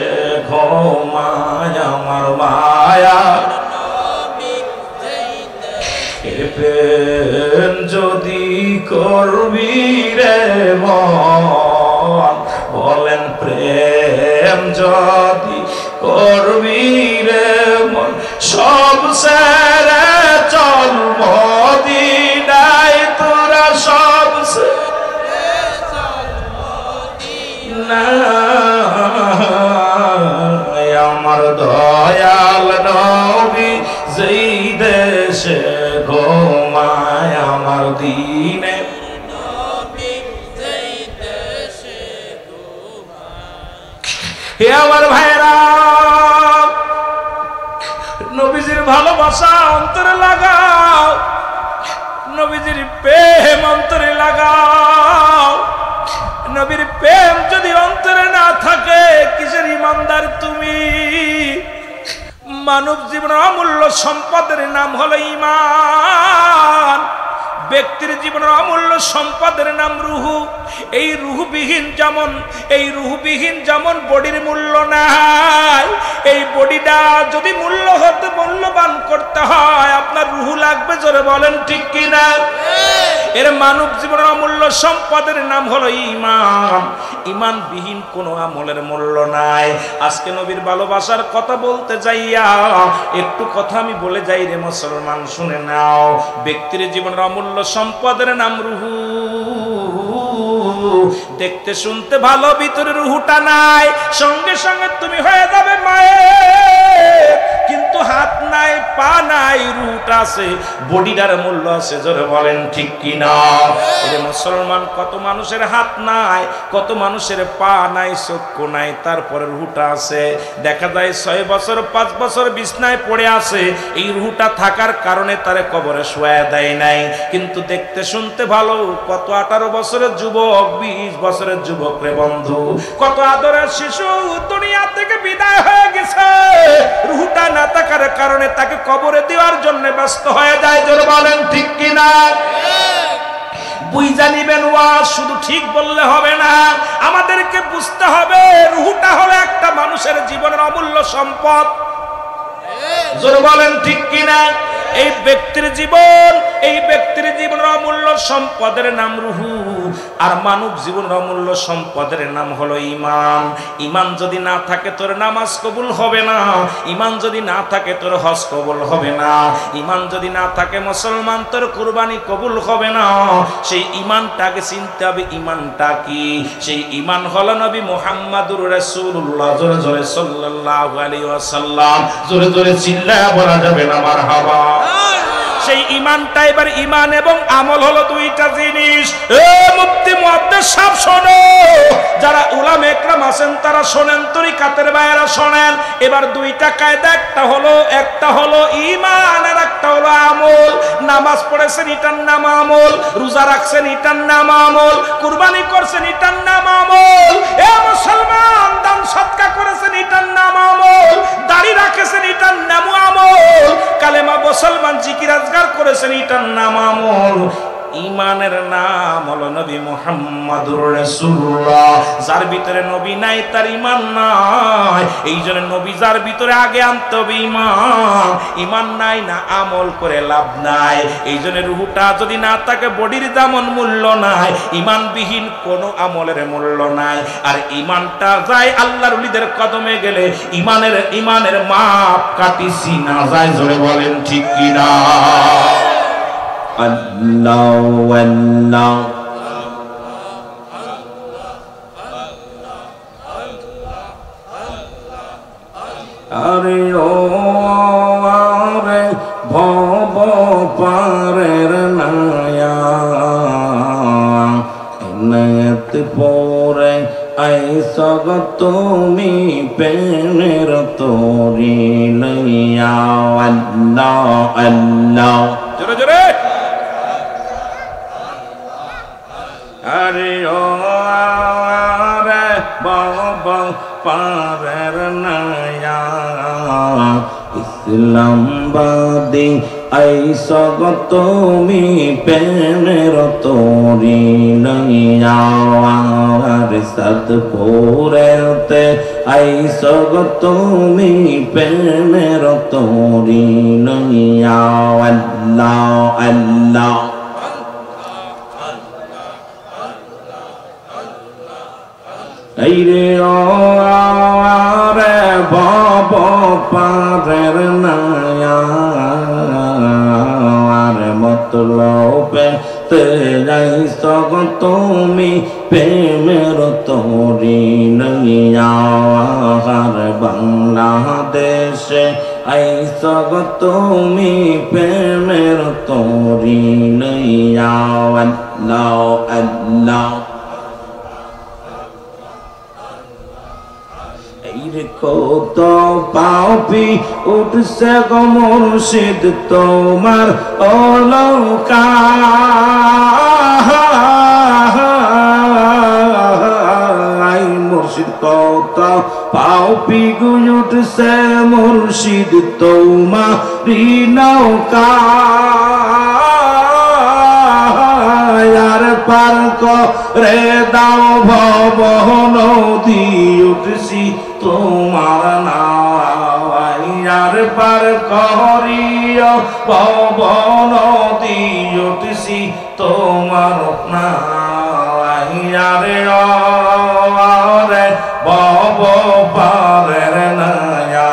ঘুমায়, আমার মায়া নবী যেই দেশে। প্রেম যদি করবি রে মন, বলেন প্রেম যদি করবি রে মন, সব ছেড়ে চল মদিনায়, তোরা সব ছেড়ে চল মদিনায়। আমার দয়াল নবী যেই দেশে ঘুমায়, আমার দিনে নবী যেই দেশে ঘুমায়। হে আমার ভাইরা, নবীজির ভালোবাসা অন্তরে লাগাও, নবীজির প্রেম অন্তরে লাগাও। নবীর প্রেম যদি অন্তরে না থাকে, কিসের ইমানদার তুমি? মানব জীবনের অমূল্য সম্পদের নাম হলো ঈমান। ব্যক্তির জীবনের অমূল্য সম্পদের নাম রুহু। এই রুহবিহীন যেমন বডির মূল্য নাই, এই বডিটা যদি মূল্যবান করতে হয়, আপনার রুহু লাগবে। জোরে বলেন ঠিক কিনা? এর মানব জীবনের অমূল্য সম্পদের নাম হলো ঈমান। ঈমানবিহীন কোনো আমলের মূল্য নাই। আজকে নবীর ভালোবাসার কথা বলতে যাইয়া একটু কথা আমি বলে যাই রে মুসলমান, শুনে নাও। ব্যক্তির জীবনের অমূল্য সম্পদের নাম রুহু। দেখতে শুনতে ভালো, ভিতরে রুহুটা নাই। সঙ্গে সঙ্গে তুমি হয়ে যাবে মায়ের, কিন্তু হাত নাই, পা নাই, রুহুটা আছে, বডিটার মূল্য আছে। জোরে বলেন ঠিক কিনা? এরে মুসলমান, কত মানুষের হাত নাই, কত মানুষের পা নাই, চক্ষু নাই, তারপরে রুহুটা আছে। দেখা যায় 6 বছর 5 বছর বিছনায় পড়ে আছে, এই রুহুটা থাকার কারণে তারে কবরে শোয়া দেয় নাই। কিন্তু দেখতে শুনতে ভালো, কত 18 বছরের যুবক, 20 বছরের যুবক রে বন্ধু, কত আদরের শিশু দুনিয়া থেকে বিদায় হয়ে গেছে, রুহুটা না থাকার কারণে তাকে কবরে দেওয়ার জন্য ব্যস্ত হয়ে যায়। জোরে বলেন ঠিক কিনা? বুঝা নিবেন, ওয়াজ শুধু ঠিক বললে হবে না, আমাদেরকে বুঝতে হবে রুহুটা হলো একটা মানুষের জীবনের অমূল্য সম্পদ। জোরে বলেন ঠিক কিনা? এই ব্যক্তির জীবনের অমূল্য সম্পদের নাম রুহু। আর মানব জীবনের অমূল্য সম্পদের নাম হলো ঈমান। ঈমান যদি না থাকে তোর নামাজ কবুল হবে না, ঈমান যদি না থাকে তোর হজ কবুল হবে না, ঈমান যদি না থাকে মুসলমান তোর কুরবানি কবুল হবে না। সেই ঈমানটাকে চিনতে হবে, ঈমানটা কি? সেই ঈমান হলো নবী মুহাম্মাদুর রাসূলুল্লাহ জোরে জোরে সাল্লাল্লাহু আলাইহি ওয়াসাল্লাম। জোরে জোরে চিল্লায়া বলা যাবে না মারহাবা। সেই ঈমানটা, এবার ঈমান এবং আমল হলো দুইটা জিনিস। মুফতি মুহাদ্দিস সাহেব শোনো, যারা উলামা ইকরাম আছেন তারা শোনেন, তরিকাতের ভাইয়েরা শোনেন। এবার দুইটা কায়দা, একটা হলো ঈমান আর একটা হলো আমল। নামাজ পড়েছেন এটার নাম আমল, রোজা রাখছেন এটার নাম আমল, কুরবানি করছেন এটার নাম আমল, এ মুসলমান দান সদকা করেছেন এটার নাম আমল, দাড়ি রাখেছেন করতেছেন এটার নাম আমল। ইমানের নাম হলো নবী মুহাম্মদুর রাসূলুল্লাহ। যার ভিতরে নবী নাই তার ইমান নাই। এই জন্য নবী যার ভিতরে আগে আনতে হবে ইমান। ইমান নাই না আমল করে লাভ নাই। এই জন্য রূহটা যদি না থাকে বডির তেমন মূল্য নাই। ইমানবিহীন কোনো আমলের মূল্য নাই। আর ইমানটা যায় আল্লাহর ওলিদের কদমে গেলে ইমানের মাপ কাটিছি না যায়। জোরে বলেন ঠিক কিনা? আল্লাহু আল্লাহ আরে ও আরে ভব পারের নায়া এনায়েত পরে আইসা গো তুমি প্রেমের তোরি লইয়া। আল্লাহ আল্লাহ জোরে জোরে। আরে ও রে বাবা পারের নায়া ইসলামবাদী আইসা গো তুমি প্রেমের তোরি লইয়া। আরে সাদপুরেতে আইসা গো তুমি প্রেমের তোরি লইয়া। আল্লাহ আল্লাহ এই রে ও রে ভব পারের নায়া আরে মতলবে তে যাইছো গো তুমি প্রেমের তোরি লইয়া। আর বাংলাদেশে আইসো গো তুমি প্রেমের তোরি লইয়া। আল্লাহ আল্লাহ কত পাপি উঠছে গো মুর্শিদ তোমার অলঙ্কার। মুর্শিদ কত পাপি গো উঠছে মুর্শিদ তোমার নৌকা। আর পার করে দাও ভব নদী উঠছি তোমার নাওয়াই। আর পার করিও ভব নদী উঠছি তোমার নাওয়াই। আরে রে ভব পারের নায়া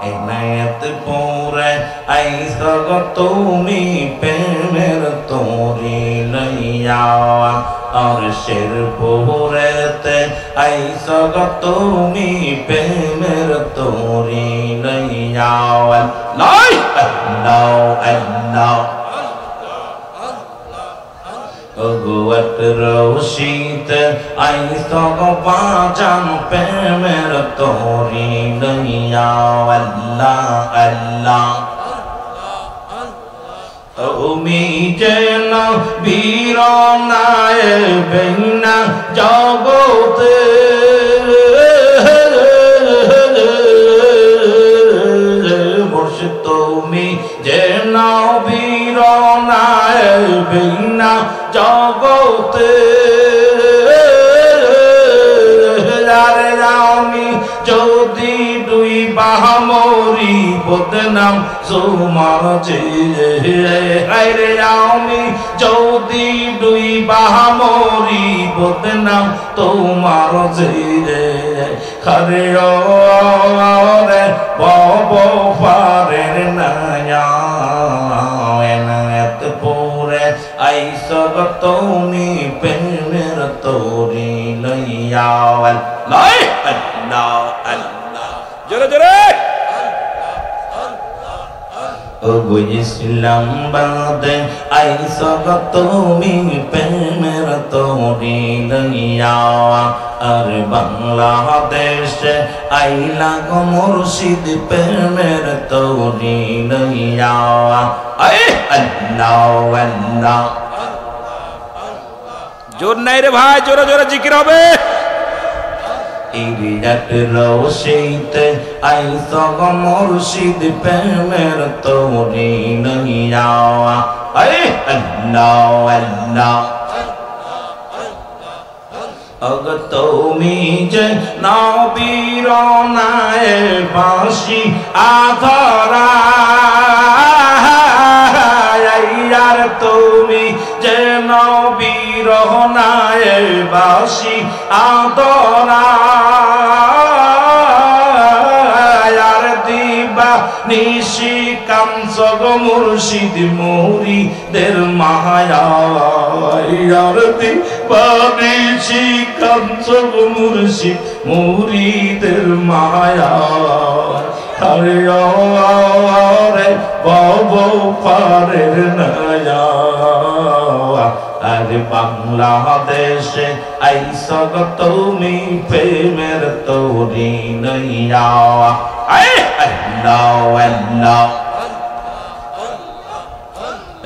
এনায়েত পরে আইসা গো তুমি প্রেমের তোরি লইয়া। আর শের পুরেতে আইসা গো তুমি প্রেমের তোরি লইয়া। আল্লাহ আল্লাহ আল্লাহ ভগবত রশিতে আইসা গো বাজান প্রেমের তোরি লইয়া। আল্লাহ আল্লাহ তুমি যেন বীর নায় বেনা জগতে মুর্শিদ তুমি যেন বীর নায় বেনা জগতে। আরে আমি যদি দুই বাহামরি বদনাম তোমার যে। আরে আমি যদি দুই বাহামরি বদনাম তোমার যে। হরে রে বব পারের নায়া এনায়েত পরে আইসা গো তুমি প্রেমের তোরি লইয়া। আল্লাহ আল্লাহ আল্লাহ জোরে জোরে। ওগো ইসলামবাদে আইসা গো তুমি প্রেমের তোরি লইয়া। আর বাংলাদেশে আইলা গো মুর্শিদ প্রেমের তোরি লইয়া। আল্লাহ আল্লাহ জোর নাই রে ভাই, জোরে জোরে জিকির হবে। ইরিয়াত রশিতে আইস গো মুর্শিদ প্রেমের তোরি নইয়া আল্লাহ আল্লাহ অগ তুমি যে নবীর নায়ে বাঁশি আধরা আর তুমি যে নবীর নায়ে বাঁশি আধরা আর দিবা নিশি কাঞ্চ গো মুর্শিদ মুরিদের মায়া আর দিবা নিশি কাঞ্চ গো মুর্শিদ মুরিদের মায়া আরে রে বব পারের নয়া আরে বাংলাদেশে আইসা গো তুমি প্রেমের তোরি নইয়া আল্লাহ আল্লাহ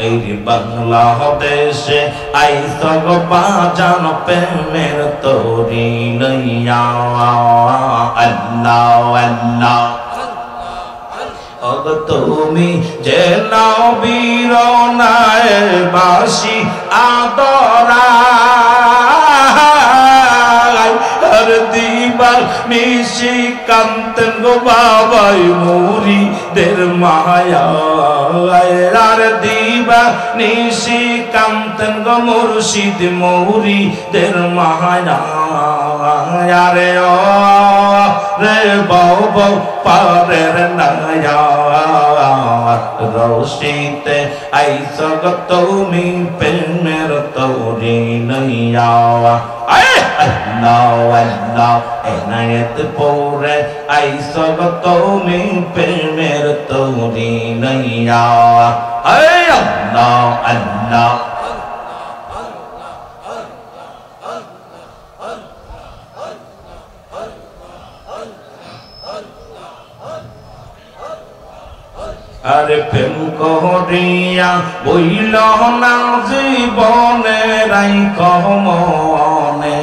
এই বাংলাদেশে আইসা গো বাজান প্রেমের তোরি নইয়া আল্লাহ আল্লাহ অগ তুমি যে নবীর নায়ে বাঁশি আদরা আর দিবার নিশি কান্তেন গো বাবাই মুরিদের মায়া আর দিবার নিশি কান্তেন গো মুর্শিদ মুরিদের মায়া রে ও রে বাবা পারের নয়া রশিতে আইস গো তুমি প্রেমের তোরি নইয়া আল্লাহ আল্লাহ এনায়েত পৌরে আইস গো তুমি প্রেমের তোরি নইয়া আল্লাহ আল্লাহ আরে প্রেম করিয়া বইল না জীবনে রাইখ মনে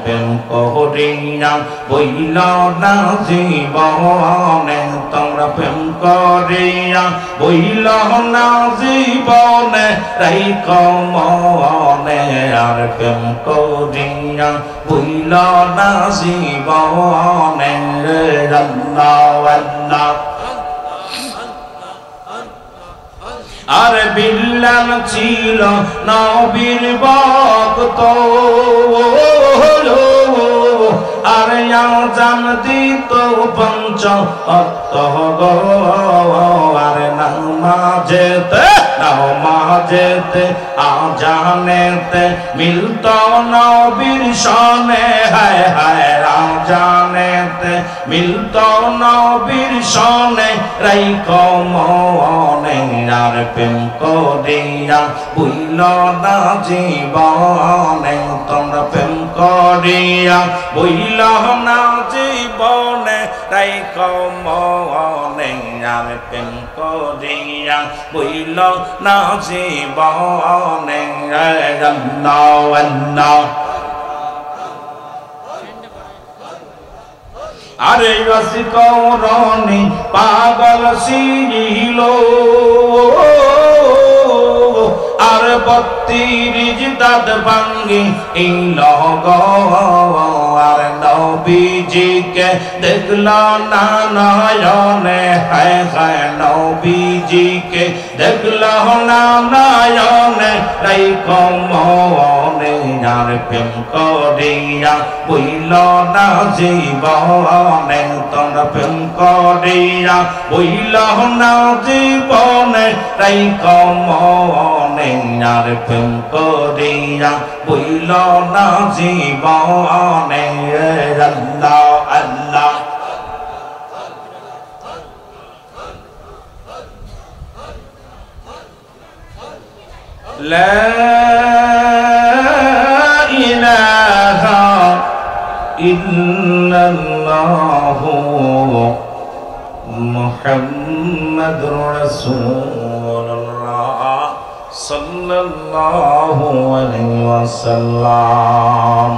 প্রেম করিয়া বইল না জীবনে তোমরা প্রেম করিয়া বইল না জীবনে রাইখ মনে আর প্রেম করিয়া বইল না জীবনে আল্লাহ আল্লাহ আর বিল্লাল ছিল নবীর ভক্ত আর আজান দিত পঞ্চ অক্ত গো আর নামাজেতে আজানেতে মিলত নবীর সনে হায় হায় আজানেতে মিলত নবীর সনে রাইখ মনে আর প্রেম করিয়া বুইল না জীবনে তোমরা প্রেম করিয়া বুইল না জীবনে রাইখ মনে আর প্রেম করিয়া বুইল না জীবনে আল্লাহ আল্লাহ আরে রসিকরণী পাগল ছিল আর 32 দাঁত ভাঙ্গি ইল আর নবীজিকে দেখল না নয়নে হায় হায় নবীজিকে দেখল না নয়নে রাইখ মনে আর প্রেম করিয়া বইল না জীবনে তোমরা প্রেম করিয়া বইল না জীবনে রাইখ মনে আর প্রেম করিয়া বইল না জীবনে আল্লাহ আল্লাহ লা ইলাহা ইল্লাল্লাহু মুহাম্মাদুর রাসূলুল্লাহ সাল্লাল্লাহু আলাইহি ওয়াসাল্লাম।